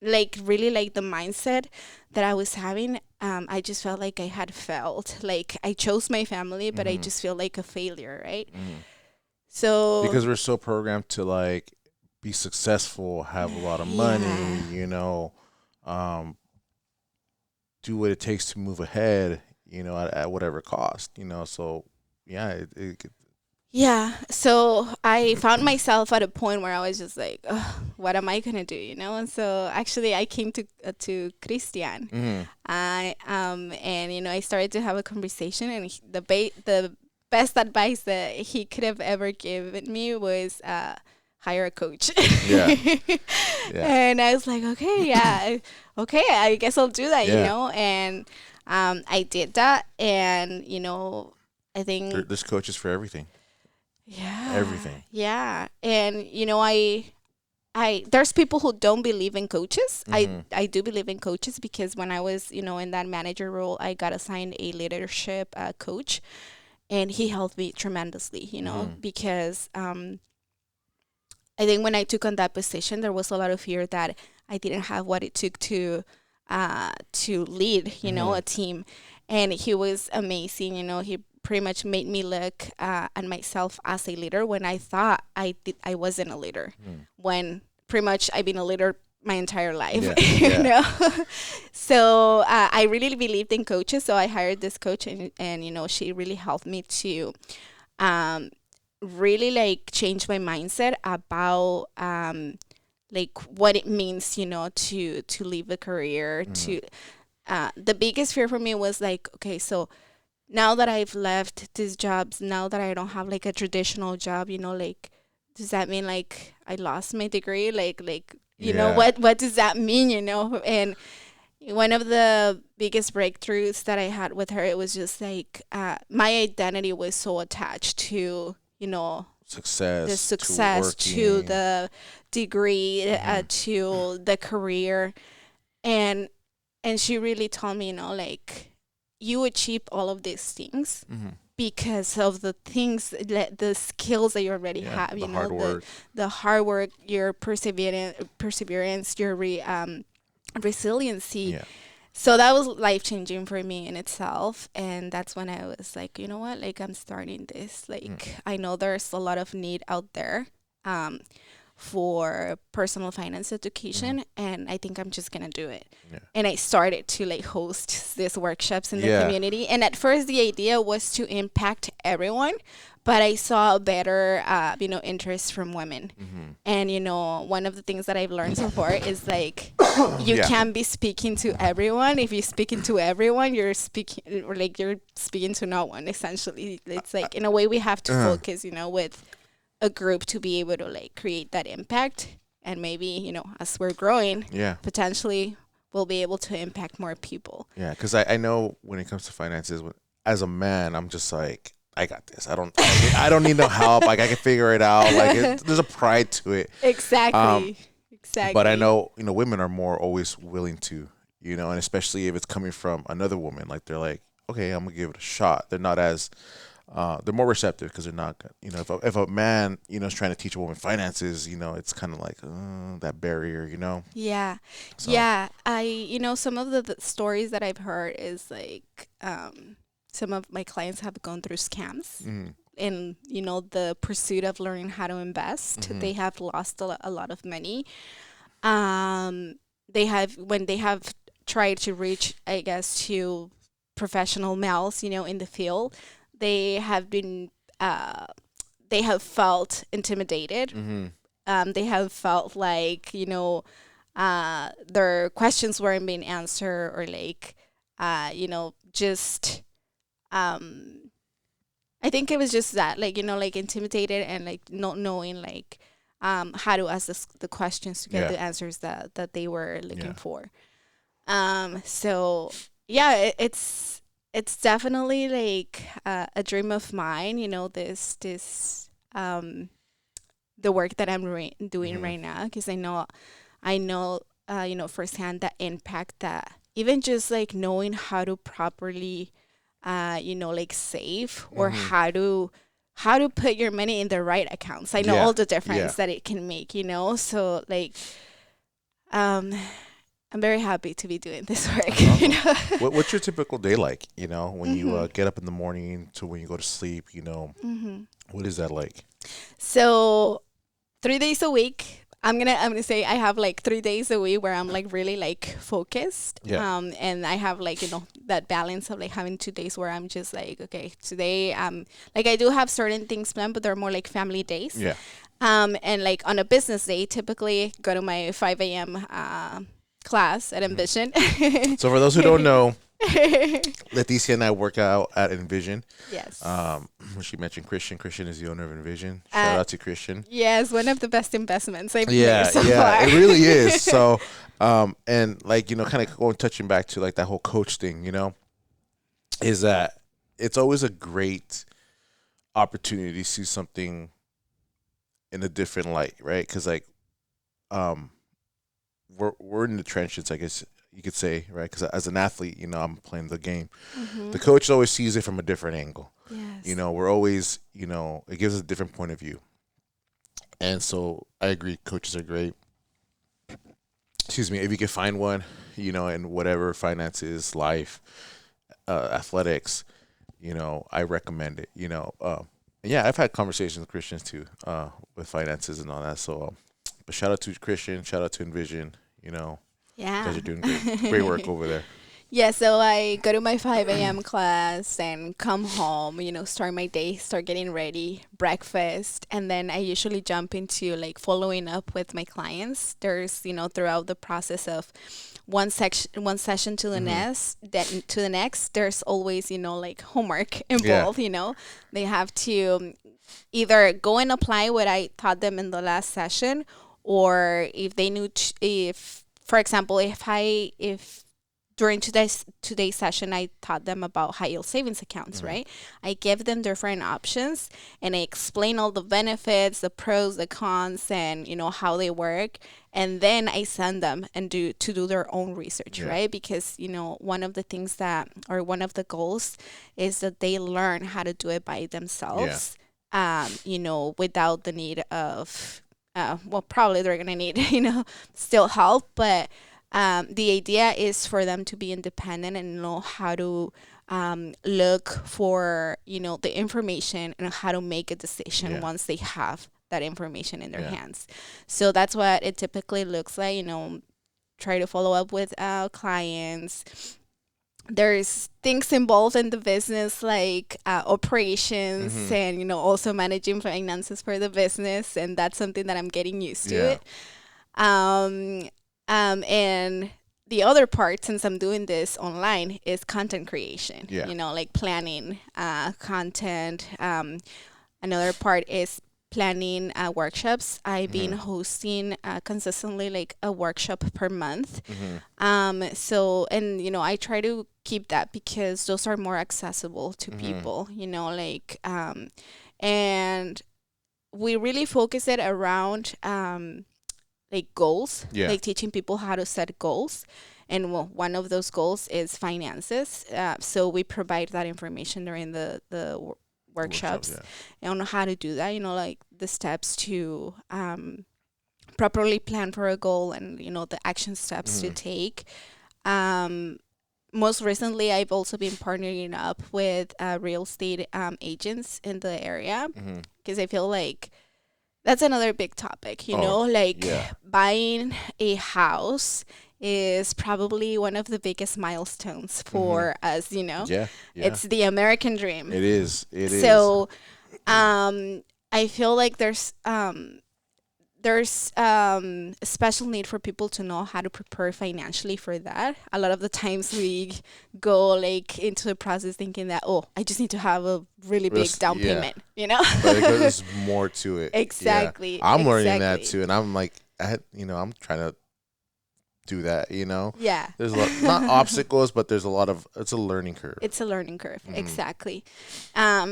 like really like the mindset that I was having, I just felt like I had failed. Like I chose my family, but I Mm-hmm. just feel like a failure, right? Mm-hmm. So Because we're so programmed to like be successful, have a lot of money, yeah, um, do what it takes to move ahead, at whatever cost, So yeah, yeah. So I found myself at a point where I was just like, ugh, what am I gonna do, And so actually, I came to Christian. mm-hmm. I and I started to have a conversation, and the best advice that he could have ever given me was hire a coach. Yeah, yeah, And I was like, okay, yeah, okay, I guess I'll do that, yeah. and I did that, and I think There's coaches for everything, yeah, everything. yeah, and I there's people who don't believe in coaches. Mm-hmm. I do believe in coaches because when I was in that manager role, I got assigned a leadership coach, and he helped me tremendously. Mm-hmm. Because I think when I took on that position, there was a lot of fear that I didn't have what it took to lead Mm-hmm. a team, and he was amazing. He pretty much made me look at myself as a leader when I thought I wasn't a leader, Mm. when pretty much I've been a leader my entire life. Yeah, yeah. So I really believed in coaches, so I hired this coach, and she really helped me to um, really like change my mindset about like what it means, to leave a career. Mm-hmm. To The biggest fear for me was like, okay, so now that I've left these jobs, now that I don't have like a traditional job, like, does that mean like I lost my degree? Like Yeah. what does that mean? And one of the biggest breakthroughs that I had with her, it was just like my identity was so attached to the Success to success, to working. the degree, Mm-hmm. to the career, and she really told me, like, you achieve all of these things Mm-hmm. because of the things that the skills that you already Yeah, have, the hard the work. hard work, your perseverance, your resiliency. Yeah. So that was life changing for me in itself. And that's when I was like, you know what? Like, I'm starting this. Mm. Like, I know there's a lot of need out there. Um, for personal finance Mhm. education, and I think I'm just gonna do it. Yeah. And I started to like host these workshops in the Yeah. community, and at first the idea was to impact everyone, but I saw a better interest from women. Mhm. And one of the things that I've learned so far is like you Yeah. can't be speaking to everyone. If you're speaking to everyone, you're speaking, or like you're speaking to no one, essentially. It's like in a way we have to Uh, focus, with a group to be able to like create that impact. And maybe as we're growing, yeah. potentially we'll be able to impact more people. Yeah. Because I know when it comes to finances, as a man, I'm just like, I got this. I don't need no help. Like I can figure it out. Like there's a pride to it. Um, Exactly. but I Exactly. know women are more always willing to, and especially if it's coming from another woman, like they're like, okay, I'm gonna give it a shot. They're not as they're more receptive because they're not, if a man, is trying to teach a woman finances, it's kind of like that barrier, Yeah. So, Yeah. Some of the stories that I've heard is like some of my clients have gone through scams mm, in, the pursuit of learning how to invest. hmm, They have lost a lot of money. Um, when they have tried to reach, I guess, to professional males, in the field, they have been, uh, they have felt intimidated. hmm, They have felt like, their questions weren't being answered, or like, just, um, I think it was just that, like, like intimidated and like not knowing, like, how to ask the questions to get yeah, the answers that they were looking yeah, for. So yeah, it's definitely like a dream of mine. This the work that I'm doing hmm, right now, because I know firsthand the impact that even just like knowing how to properly like save, or hmm, how to put your money in the right accounts. I know yeah, all the yeah. difference that it can make, so like um I'm very happy to be doing this work. That's awesome. What's your typical day like? When you Mhm. get up in the morning to when you go to sleep. Mhm. What is that like? So 3 days a week. I'm gonna say I have like 3 days a week where I'm like really like focused. Yeah, And I have like that balance of like having 2 days where I'm just like, okay, today like I do have certain things planned, but they're more like family days. yeah. And like on a business day, typically go to my 5 a.m. Class at Hmm. Ambition. So for those who don't know, Leticia and I work out at Envision. Yes. When she mentioned Christian. Christian is the owner of Envision. Shout Uh, out to Christian. yes, one of the best investments I've made Yeah, so yeah, far. it really is. So, and like kind of going touching back to like that whole coach thing, is that it's always a great opportunity to see something in a different light, right? Because like, um, we're in the trenches, I guess you could say, right? Because as an athlete, I'm playing the game. Hmm. The coach always sees it from a different angle. Yes. We're always, it gives us a different point of view. And so I agree, coaches are great. Excuse me, if you can find one, in whatever finances, life, athletics, I recommend it. And yeah, I've had conversations with Christians too, with finances and all that. So, but shout out to Christian, shout out to Envision. You guys Yeah. are doing great work over there. Yeah, so I go to my 5 a.m. class and come home, start my day, start getting ready, breakfast, and then I usually jump into like following up with my clients. There's, throughout the process of one session to the Hmm. next, then to the next, there's always, like homework Yeah. involved. They have to either go and apply what I taught them in the last session, or if they knew, if, for example, if during today's session I taught them about high yield savings accounts, Hmm. right? I give them different options, and I explain all the benefits, the pros, the cons, and how they work. And then I send them and do their own research, Yeah. right? Because one of the things that, or one of the goals, is that they learn how to do it by Yeah. themselves, without the need of, well, probably they're gonna need still help, but The idea is for them to be independent and know how to look for, the information and how to make a decision Yeah. once they have that information in their Yeah. hands. So that's what it typically looks like, try to follow up with clients. There's things involved in the business like operations Mm-hmm. and, also managing finances for the business. And that's something that I'm getting used to Yeah. it. Um, and the other part, since I'm doing this online, is content creation, Yeah. like planning content. Another part is planning workshops. I've been Mm-hmm. hosting consistently like a workshop per month. Mm-hmm. So, and, I try to keep that because those are more accessible to Mm-hmm. people, and we really focus it around like goals, Yeah. like teaching people how to set goals. And well, one of those goals is finances. So we provide that information during the Workshops. workshops Yeah. on how to do that, like the steps to properly plan for a goal and, the action steps to Mm-hmm. take. Um, Most recently, I've also been partnering up with real estate agents in the area Mm-hmm. because I feel like that's another big topic, Oh, like yeah. buying a house is probably one of the biggest milestones Mm-hmm. for us, Yeah. Yeah. It's the American dream. It is. It is. So, I feel like there's a special need for people to know how to prepare financially for that. A lot of the times we go like into the process thinking that, oh, I just need to have a really big down Yeah. payment, But there's more to it. Yeah. Exactly. I'm learning that Exactly. too, and I'm like, I'm trying to do that. Yeah. There's a lot, not obstacles, but there's a lot of, it's a learning curve. It's a learning curve. Mhm. Exactly.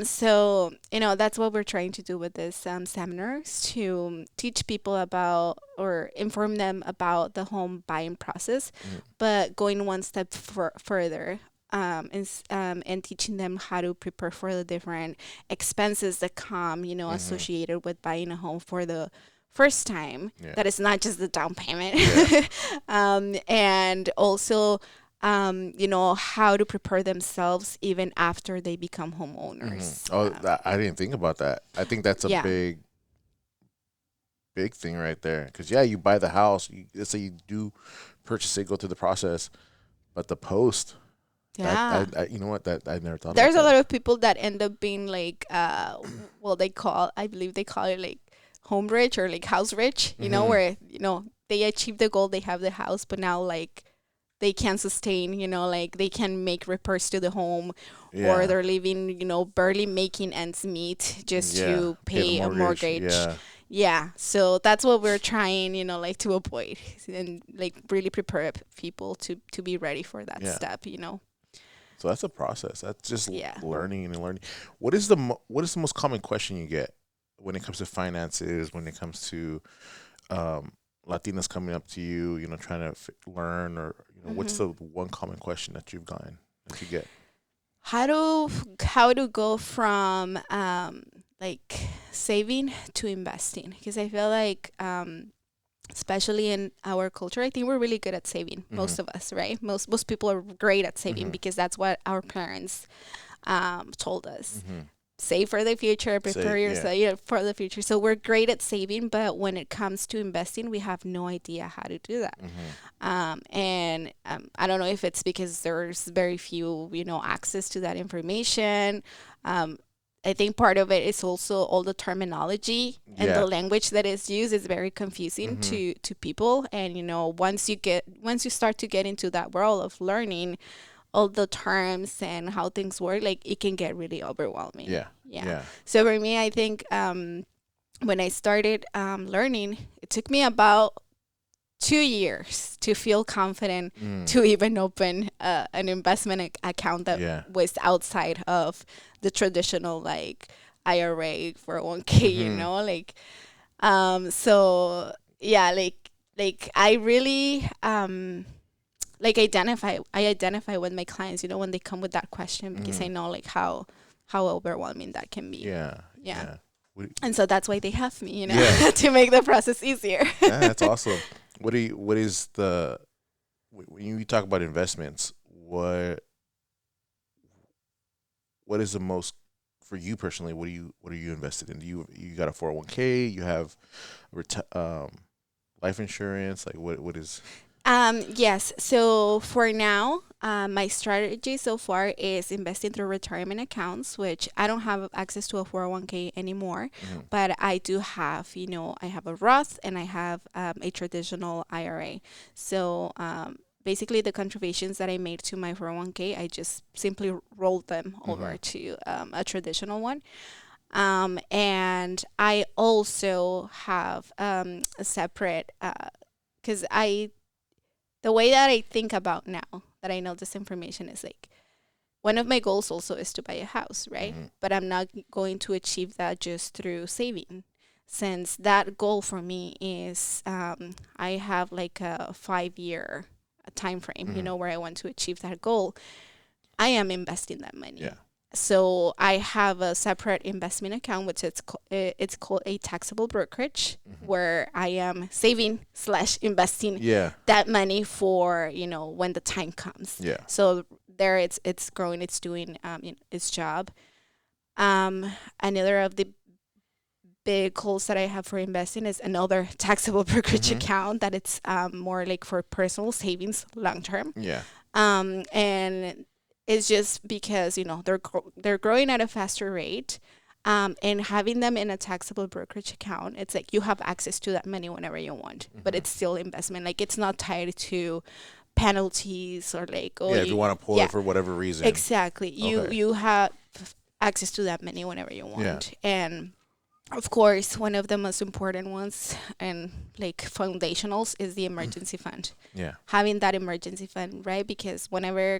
So, that's what we're trying to do with this seminars to teach people about or inform them about the home buying process, Mhm. but going one step further. And teaching them how to prepare for the different expenses that come, Mhm. associated with buying a home for the first time. Yeah. That is not just the down payment. Yeah. And also how to prepare themselves even after they become homeowners. Oh, I didn't think about that. I think that's a Yeah. big thing right there. Because yeah, you buy the house. Let's say you do purchase it, go through the process, but the post. Yeah. You know what? That I never thought There's a about lot of people that end up being like, well, I believe they call it like home rich or like house rich, Mhm. where, they achieve the goal, they have the house, but now like they can't sustain, like they can make repairs to the home Yeah. or they're living, barely making ends meet just Yeah. to Pay the pay a mortgage. Yeah. Yeah, so that's what we're trying, like to avoid and like really prepare people to be ready for that Yeah. step. So that's a process. That's just Yeah. learning and learning. What is what is the most common question you get when it comes to finances? When it comes to Latinas coming up to you, trying to learn, or what's the one common question that you've gotten that you get? How to go from like saving to investing, because I feel like especially in our culture, I think we're really good at saving. Mhm. Most of us, right? Most people are great at saving Mhm. because that's what our parents told us. Mhm. Save for the future, prepare Yeah. yourself for the future. So we're great at saving, but when it comes to investing, we have no idea how to do that. Mhm. And I don't know if it's because there's very few, access to that information. I think part of it is also all the terminology and Yeah. the language that is used is very confusing Mhm. to people. And once you start to get into that world of learning all the terms and how things work, like it can get really overwhelming. Yeah. Yeah. Yeah. So for me, I think when I started learning, it took me about 2 years to feel confident Mm. to even open an investment account that Yeah. was outside of the traditional like IRA 401k, Mhm. like so yeah, like I really like I identify with my clients, when they come with that question because I Mhm. know like how overwhelming that can be. Yeah. Yeah. Yeah. And so that's why they have me, Yeah. to make the process easier. Yeah, that's awesome. What is when you talk about investments, what is the most for you personally? What are you invested in? Do you got a 401k? You have life insurance? Like what is? Yes. So for now, my strategy so far is investing through retirement accounts, which I don't have access to a 401k anymore, Mhm. but I do have, I have a Roth and I have a traditional IRA. So basically, the contributions that I made to my 401k, I just simply rolled them over Mhm. to a traditional one. And I also have a separate, because the way that I think about now that I know this information is like one of my goals also is to buy a house, right? Mhm. But I'm not going to achieve that just through saving. Since that goal for me is I have like a 5 year time frame, Mhm. where I want to achieve that goal. I am investing that Yeah. money. So I have a separate investment account, which it's called a taxable brokerage, Mhm. where I am saving slash investing Yeah. that money for when the time comes. Yeah. So there it's growing, it's doing its job. Another of the big goals that I have for investing is another taxable brokerage Mhm. account that it's more like for personal savings long term. Yeah. And it's just because they're growing at a faster rate, and having them in a taxable brokerage account, it's like you have access to that money whenever you want, but Mhm. it's still investment. Like it's not tied to penalties or like Yeah. If you want to pull yeah, it for whatever reason. exactly. You Okay. you have access to that money whenever you Yeah. want, and of course, one of the most important ones and like foundationals is the emergency fund. Yeah. Having that emergency fund, right? Because whenever,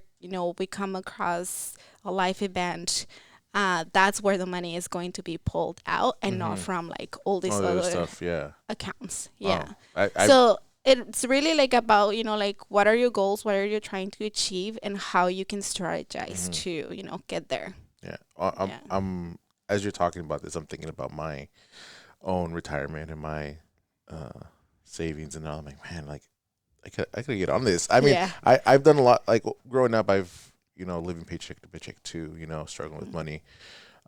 we come across a life event, that's where the money is going to be pulled out and not Mhm. from like all these All the other other stuff. Yeah. accounts. Yeah. Wow. I. So it's really like about, like what are your goals, what are you trying to achieve, and how you can strategize Mhm. to, get there. Yeah. Yeah. As you're talking about this, I'm thinking about my own retirement and my uh, savings, and all. I'm like, man, like I could get on this. I mean, Yeah. I've done a lot. Like growing up, I've living paycheck to paycheck too. Struggling with money.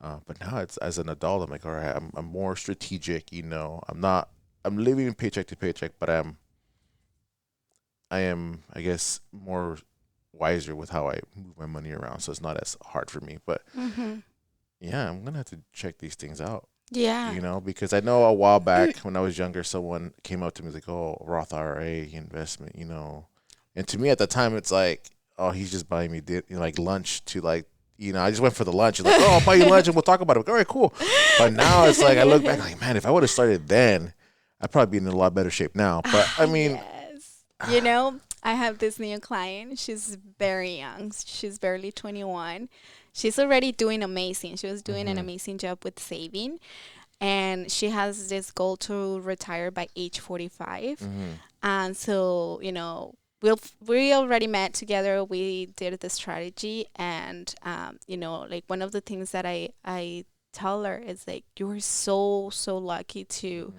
But now it's as an adult, I'm like, all right, I'm more strategic. I'm not. I'm living paycheck to paycheck, but I am, I guess, more wiser with how I move my money around, so it's not as hard for me. But Mm-hmm. yeah, I'm gonna have to check these things out. Yeah. Because I know a while back when I was younger, someone came up to me like, "Oh, Roth IRA investment." And to me at the time, it's like, "Oh, he's just buying me like lunch to like." I just went for the lunch. He's like, "Oh, I'll buy you lunch and we'll talk about it." All right, cool. But now it's like I look back like, man, if I would have started then, I'd probably be in a lot better shape now. But I mean, Yes. I have this new client. She's very young. She's barely 21. She's already doing amazing. She was doing an hmm amazing job with saving. And she has this goal to retire by age 45. hmm And so, we already met together. We did the strategy. And, like one of the things that I tell her is like, you're so, so lucky to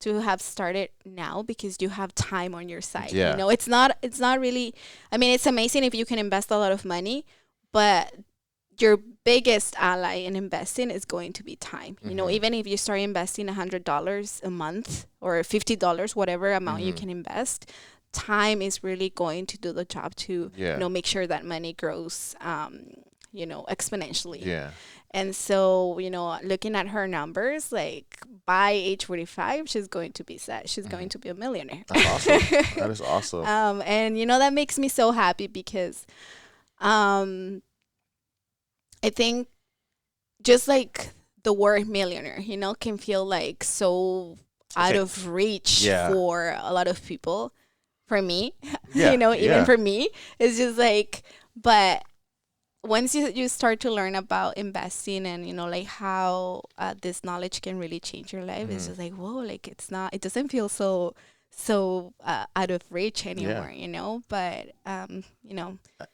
have started now because you have time on your side. yeah, It's not really, I mean, it's amazing if you can invest a lot of money, but your biggest ally in investing is going to be time. hmm Even if you start investing $100 a month or $50, whatever amount you hmm can invest, time is really going to do the job to, yeah, make sure that money grows, exponentially. yeah. And so, looking at her numbers, like by age 45, she's going to be set. She's hmm going to be a millionaire. That's awesome. That is awesome. And that makes me so happy because um, I think just like the word millionaire, can feel like so out Okay. of reach Yeah. for a lot of people. For me, Yeah. even Yeah. for me, it's just like, but once you start to learn about investing and like how this knowledge can really change your life, it's hmm just like whoa, like it doesn't feel so out of reach Yeah. anymore, but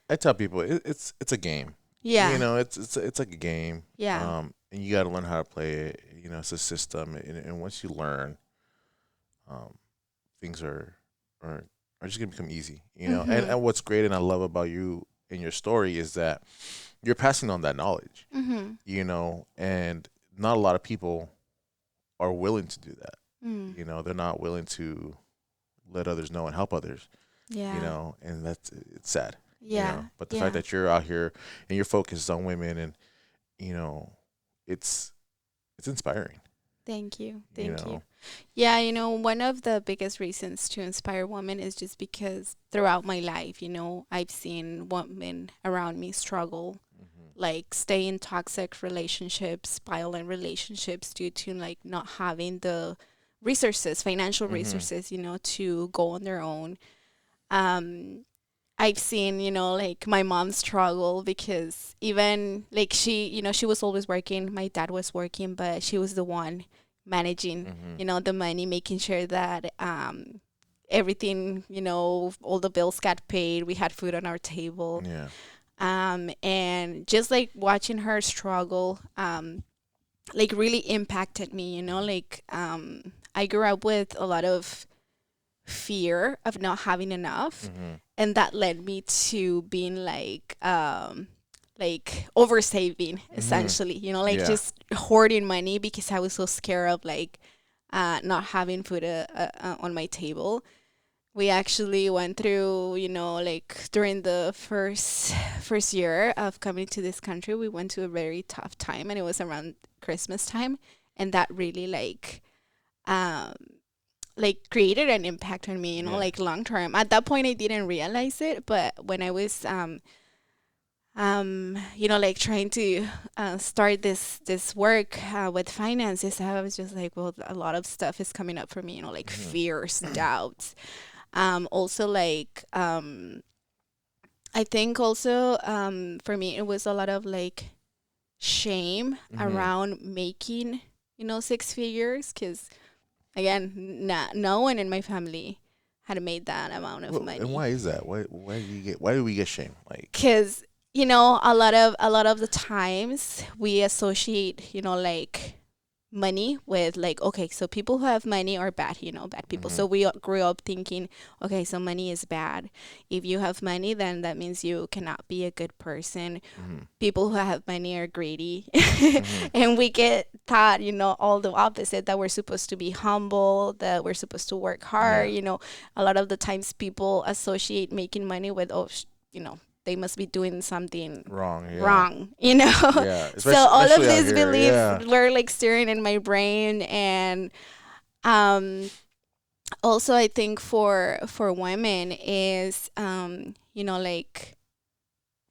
I tell people it's a game. yeah, It's like a game. yeah, And you got to learn how to play it. It's a system, and once you learn, um, things are are just gonna become easy, Mm-hmm. And what's great and I love about you and your story is that you're passing on that knowledge, Mm-hmm. and not a lot of people are willing to do that. Mm. They're not willing to let others know and help others, Yeah. and it's sad, Yeah. But the fact Yeah. that you're out here and you're focused on women and, you know, it's it's inspiring, Thank you. you Thank you. know. Yeah, one of the biggest reasons to inspire women is just because throughout my life, I've seen women around me struggle, Hmm. like stay in toxic relationships, violent relationships due to like not having the resources, financial Hmm. resources, to go on their own. Um, I've seen, like my mom struggle because even like she was always working. My dad was working, but she was the one managing, Hmm. the money, making sure that everything, all the bills got paid. We had food on our table. Yeah. And just like watching her struggle, like really impacted me, like I grew up with a lot of fear of not having enough, Hmm. and that led me to being like over saving Hmm. essentially, like Yeah. just hoarding money because I was so scared of like not having food on my table. We actually went through, like during the first year of coming to this country, we went to a very tough time, and it was around Christmas time, and that really um like created an impact on me, Yeah. like long term. At that point I didn't realize it, but when I was like trying to start this work with finances, I was just like, well, a lot of stuff is coming up for me, like Hmm. fears, doubts. Also like I think also for me it was a lot of like shame Hmm. around making, six figures, because again, no one in my family had made that amount of Well, and money. why is that? Why do we get shame? Like, Because a lot of the times we associate, like money with like, okay, so people who have money are bad, bad people. hmm, So we grew up thinking, okay, so money is bad. If you have money, then that means you cannot be a good person. hmm, People who have money are greedy. hmm, And we get taught, all the opposite, that we're supposed to be humble, that we're supposed to work hard. yeah, A lot of the times people associate making money with, oh, they must be doing something wrong, yeah, wrong, yeah, So all of especially out these here, beliefs yeah. were like stirring in my brain. And um also I think for women is like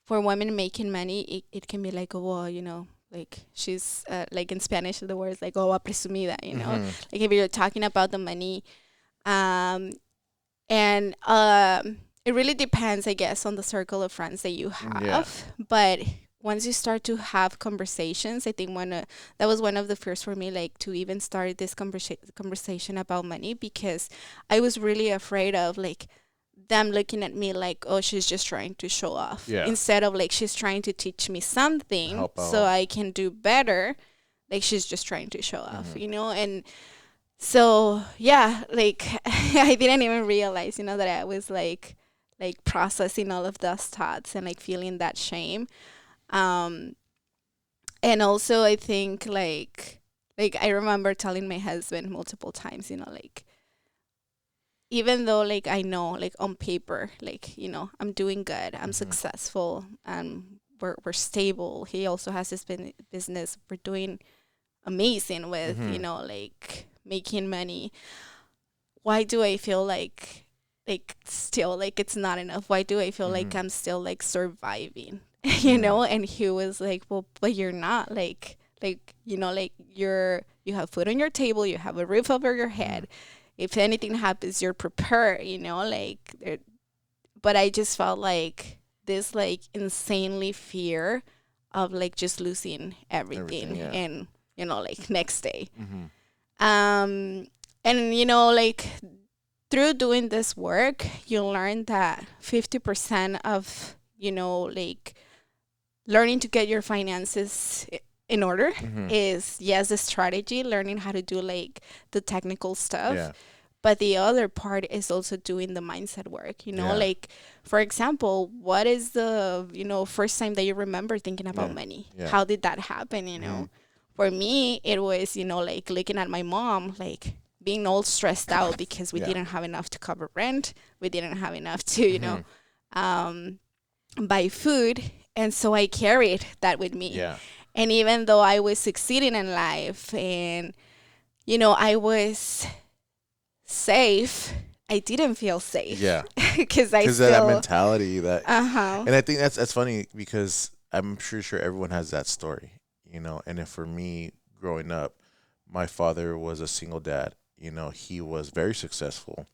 for women making money, it can be like, oh, well, like she's like in Spanish the word is like, oh, presumida, Hmm. like if you're talking about the money. um and it really depends, I guess, on the circle of friends that you Yeah. have. But once you start to have conversations, I think that was one of the first for me, like to even start this conversation about money, because I was really afraid of like them looking at me like, oh, she's just trying to show off, Yeah. instead of like she's trying to teach me something Help so out. I can do better. Like she's just trying to show off, Hmm. and so yeah, like I didn't even realize, that I was like processing all of those thoughts and like feeling that shame. Um and also I think like I remember telling my husband multiple times, like even though like I know like on paper, like, I'm doing good, I'm Hmm. successful, and we're stable. He also has his business. We're doing amazing with, Hmm. like making money. Why do I feel like still like it's not enough? Why do I feel like Hmm. I'm still like surviving? Yeah. And he was like, well, but you're not like like you have food on your table, you have a roof over your Hmm. head. If anything happens, you're prepared, like but I just felt like this like insanely fear of like just losing Everything. everything, Yeah. and like next day. Hmm. um and like through doing this work, you learn that 50% of, like learning to get your finances in order Hmm. is, yes, the strategy, learning how to do like the technical stuff, Yeah. But the other part is also doing the mindset work, Yeah. like, for example, what is the, first time that you remember thinking about Yeah. money? Yeah. How did that happen, Mhm. For me, it was, like looking at my mom, like being all stressed out because we Yeah. didn't have enough to cover rent. We didn't have enough to, Mhm. um, buy food. And so I carried that with me. Yeah. And even though I was succeeding in life and, I was safe, I didn't feel safe Yeah. because I Because that still, mentality that, uh-huh. and I think that's funny because I'm sure everyone has that story, And if for me growing up, my father was a single dad. He was very successful,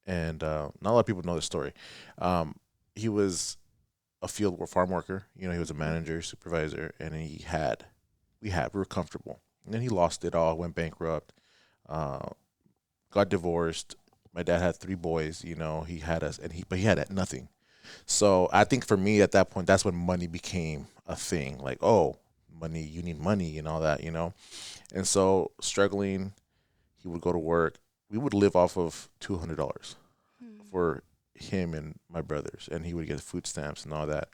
and not a lot of people know the story. He was a farm worker. He was a manager, supervisor, and we were comfortable. And then he lost it all, went bankrupt, uh, got divorced. My dad had three boys. He had us, but he had nothing. So I think for me at that point, that's when money became a thing. Like, oh, money, you need money and all that. And so struggling, he would go to work. We would live off of $200 for him and my brothers, and he would get food stamps and all that.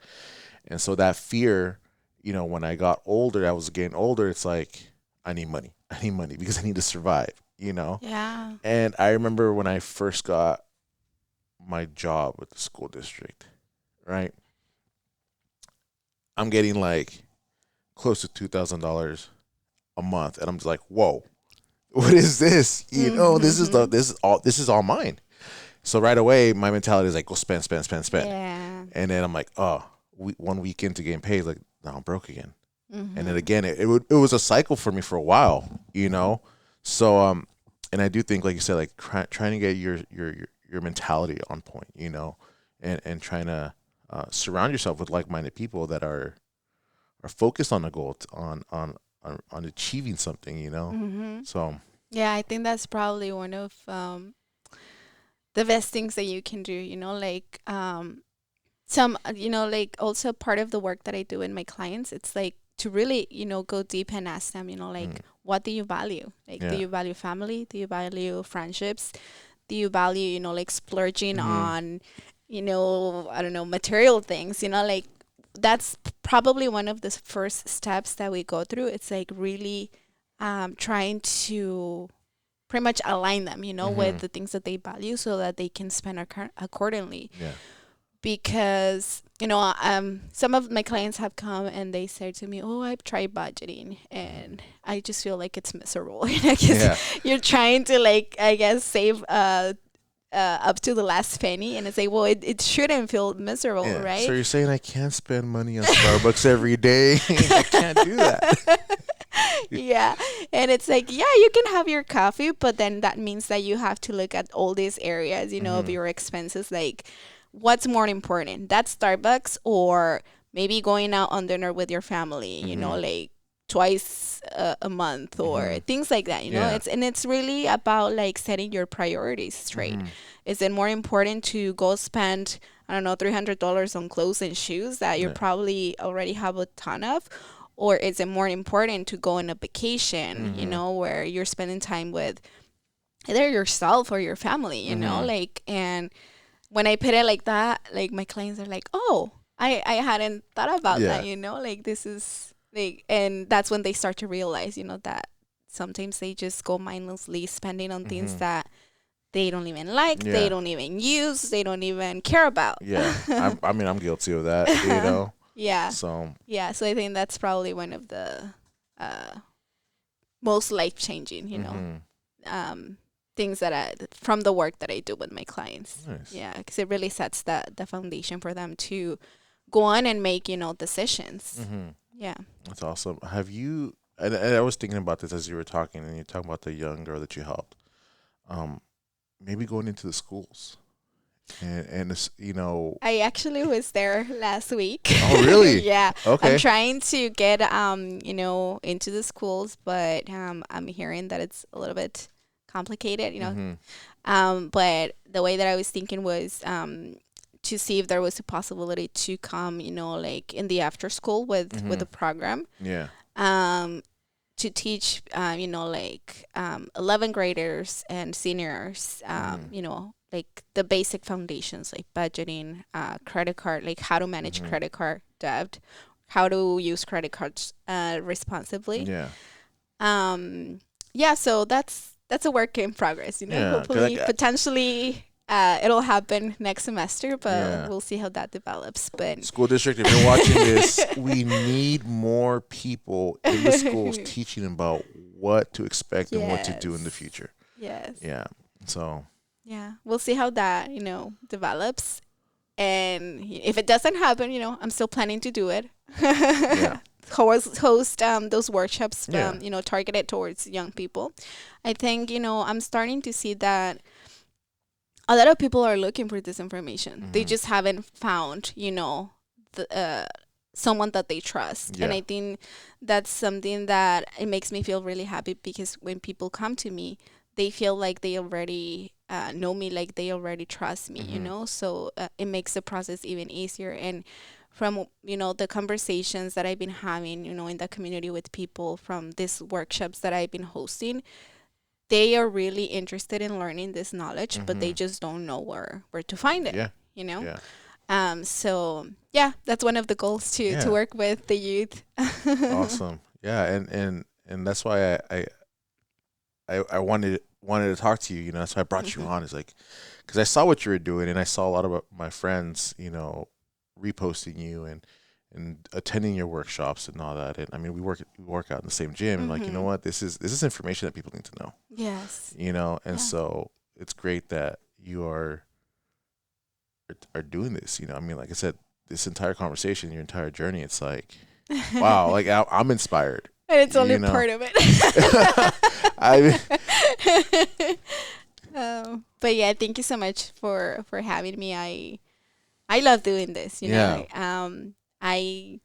And so that fear, when I got older, I was getting older. It's like I need money. I need money because I need to survive. Yeah. And I remember when I first got my job with the school district, right? I'm getting like close to $2,000 a month, and I'm just like, whoa, what is this? Mm-hmm. This is all mine. So right away, my mentality is like, go spend, spend, spend, spend, Yeah. and then I'm like, oh, one week into getting paid, like now I'm broke again, and then Mm-hmm. again, it was a cycle for me for a while. So and I do think, like you said, like trying to get your mentality on point, and trying to surround yourself with like-minded people that are focused on a goal, on achieving something. Mm-hmm. So Yeah, I think that's probably one of the best things that you can do, like some, like also part of the work that I do in my clients, it's like to really, go deep and ask them, mm, like, what do you value? Like, do yeah. you value family? Do you value friendships? Do you value, like splurging Hmm. on, I don't know, material things, like that's probably one of the first steps that we go through. It's like really trying to pretty much align them, with Hmm. the things that they value so that they can spend accordingly. Yeah. Because, some of my clients have come and they said to me, oh, I've tried budgeting and I just feel like it's miserable. Because Yeah. you're trying to, like, I guess, save up to the last penny. And it's like, well, it shouldn't feel miserable, Yeah. So right? you're saying I can't spend money on Starbucks every day? I can't do that. Yeah. And it's like, yeah, you can have your coffee, but then that means that you have to look at all these areas, of Hmm. your expenses. Like, what's more important? That Starbucks or maybe going out on dinner with your family, Hmm. like twice a month or Hmm. things like that. Yeah. It's really about like setting your priorities straight. Hmm. Is it more important to go spend, I don't know, $300 on clothes and shoes that you Yeah. probably already have a ton of? Or is it more important to go on a vacation, Hmm. where you're spending time with either yourself or your family, Hmm. like, and when I put it like that, like my clients are like, oh, I hadn't thought about that, Yeah. like this is like, and that's when they start to realize, that sometimes they just go mindlessly spending on things Hmm. that they don't even like, they Yeah. don't even use, they don't even care about. Yeah. I mean, I'm guilty of that. Yeah. So. Yeah. So I think that's probably one of the uh, most life changing, Hmm. um, things that from the work that I do with my clients. Nice. Yeah, because it really sets the foundation for them to go on and make, decisions. Hmm. Yeah. That's awesome. Have you? And I was thinking about this as you were talking, and you're talking about the young girl that you helped. Um, Maybe going into the schools, and I actually was there last week. Oh, really? Yeah, I'm Okay. trying to get into the schools, but I'm hearing that it's a little bit complicated. Hmm. But the way that I was thinking was to see if there was a possibility to come, like in the after school with Hmm. the program, Yeah. um, to teach, 11th graders and seniors, like the basic foundations, like budgeting, credit card, like how to manage Mm-hmm. credit card debt, how to use credit cards responsibly. Yeah. Um, yeah, so that's a work in progress. Yeah. 'Cause Hopefully, potentially, it'll happen next semester, but yeah. we'll see how that develops. But School district, if you're watching this, we need more people in the schools teaching about what to expect and what to do in the yes, future. yes, Yeah. So, yeah, we'll see how that develops. And if it doesn't happen, I'm still planning to do it. yeah. Host those workshops, Yeah. targeted towards young people. I think, I'm starting to see that a lot of people are looking for this information. They Mm-hmm. just haven't found, someone that they trust. And Yeah. I think that's something that it makes me feel really happy, because when people come to me, they feel like they already know me, like they already trust me, Mm-hmm. So it makes the process even easier. And from, the conversations that I've been having, in the community with people from these workshops that I've been hosting, they are really interested in learning this knowledge, but Mm-hmm. they just don't know where to find it, Yeah. you know? Yeah. So yeah, that's one of the goals, to Yeah. work with the youth. Awesome. Yeah. And that's why I wanted to talk to you. That's why I brought you Mhm. on. Is like, because I saw what you were doing, and I saw a lot of my friends, reposting you and attending your workshops and all that. And I mean, we work out in the same gym, and like, you know Mhm. what, this is information that people need to know. Yes. And Yeah. so it's great that you are doing this. I mean, like I said, this entire conversation, your entire journey, it's like, wow, like I'm inspired. And it's only You know, part of it. I But yeah, thank you so much for having me. I love doing this. yeah. I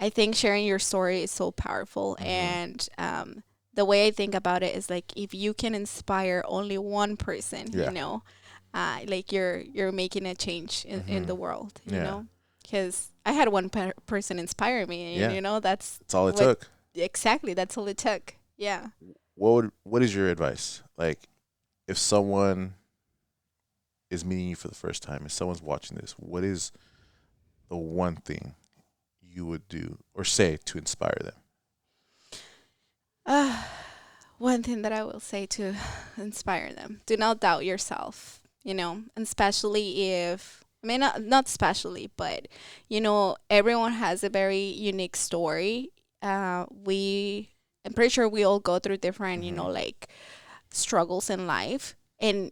I think sharing your story is so powerful, Hmm. and the way I think about it is like, if you can inspire only one person, Yeah. like you're making a change in Hmm. the world, Yeah. because I had one person inspire me, and Yeah. that's That's all it what took. exactly, that's all it took. Yeah. What is your advice? Like, if someone is meeting you for the first time, if someone's watching this, what is the one thing you would do or say to inspire them? Uh, One thing that I will say to inspire them: do not doubt yourself. And especially if, I mean, not especially, but everyone has a very unique story. I'm pretty sure we all go through different, Hmm. like struggles in life, and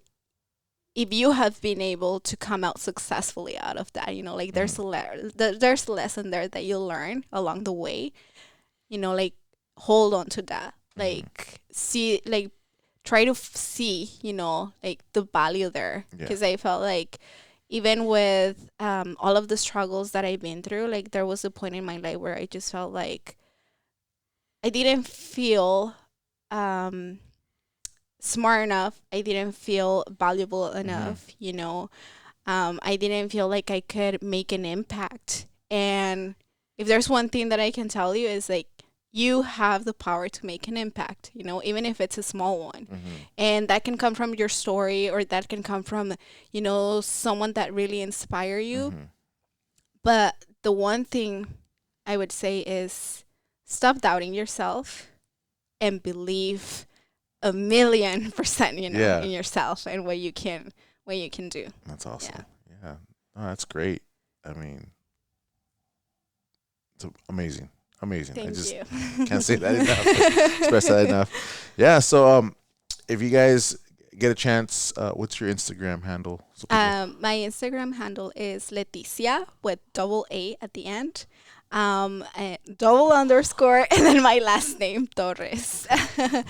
if you have been able to come out successfully out of that, like Hmm. there's a lesson there that you learn along the way. Like, hold on to that, Hmm. like see, like try to see, like the value there, Yeah. because I felt like even with all of the struggles that I've been through, like there was a point in my life where I just felt like I didn't feel um smart enough, I didn't feel valuable Hmm. enough, I didn't feel like I could make an impact. And if there's one thing that I can tell you, is like, you have the power to make an impact, even if it's a small one. Hmm. And that can come from your story, or that can come from, someone that really inspire you. Hmm. But the one thing I would say is, stop doubting yourself and believe 1,000,000%, Yeah. in yourself and what you can do. That's Yeah. awesome. Yeah. No, that's great. I mean, it's amazing. Amazing. I Thank just you. can't say that enough. Express that enough. Yeah. So, if you guys get a chance, what's your Instagram handle? So people. My Instagram handle is Leticia with double A at the end. Double underscore, and then my last name, Torres.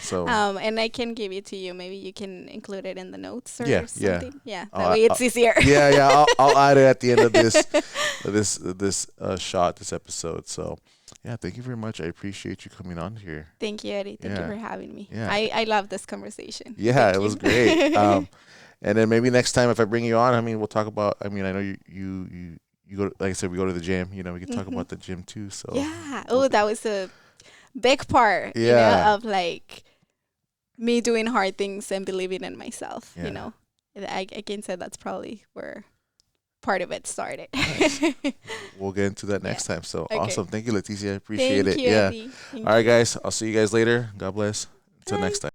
So And I can give it to you. Maybe you can include it in the notes yeah, or yeah. something. Yeah, that I'll, way I'll, it's easier. yeah, yeah. I'll add it at the end of this episode. So yeah, thank you very much. I appreciate you coming on here. Thank you, Eddie. Thank you Yeah, for having me. yeah, I love this conversation. yeah. It Thank was you. great. And then maybe next time if I bring you on, I mean, we'll talk about. I mean, I know you go. Like I said, we go to the gym. We can talk Mhm. about the gym too. So Yeah. we'll Oh, that was a big part, Yeah. of like me doing hard things and believing in myself, Yeah. I can say that's probably where part of it started. Nice. We'll get into that Yeah. next time. So Okay. awesome. Thank you, Leticia. I appreciate Thank it. you, Yeah. Eddie. All Thank right, you. guys. I'll see you guys later. God bless. Until Bye. next time.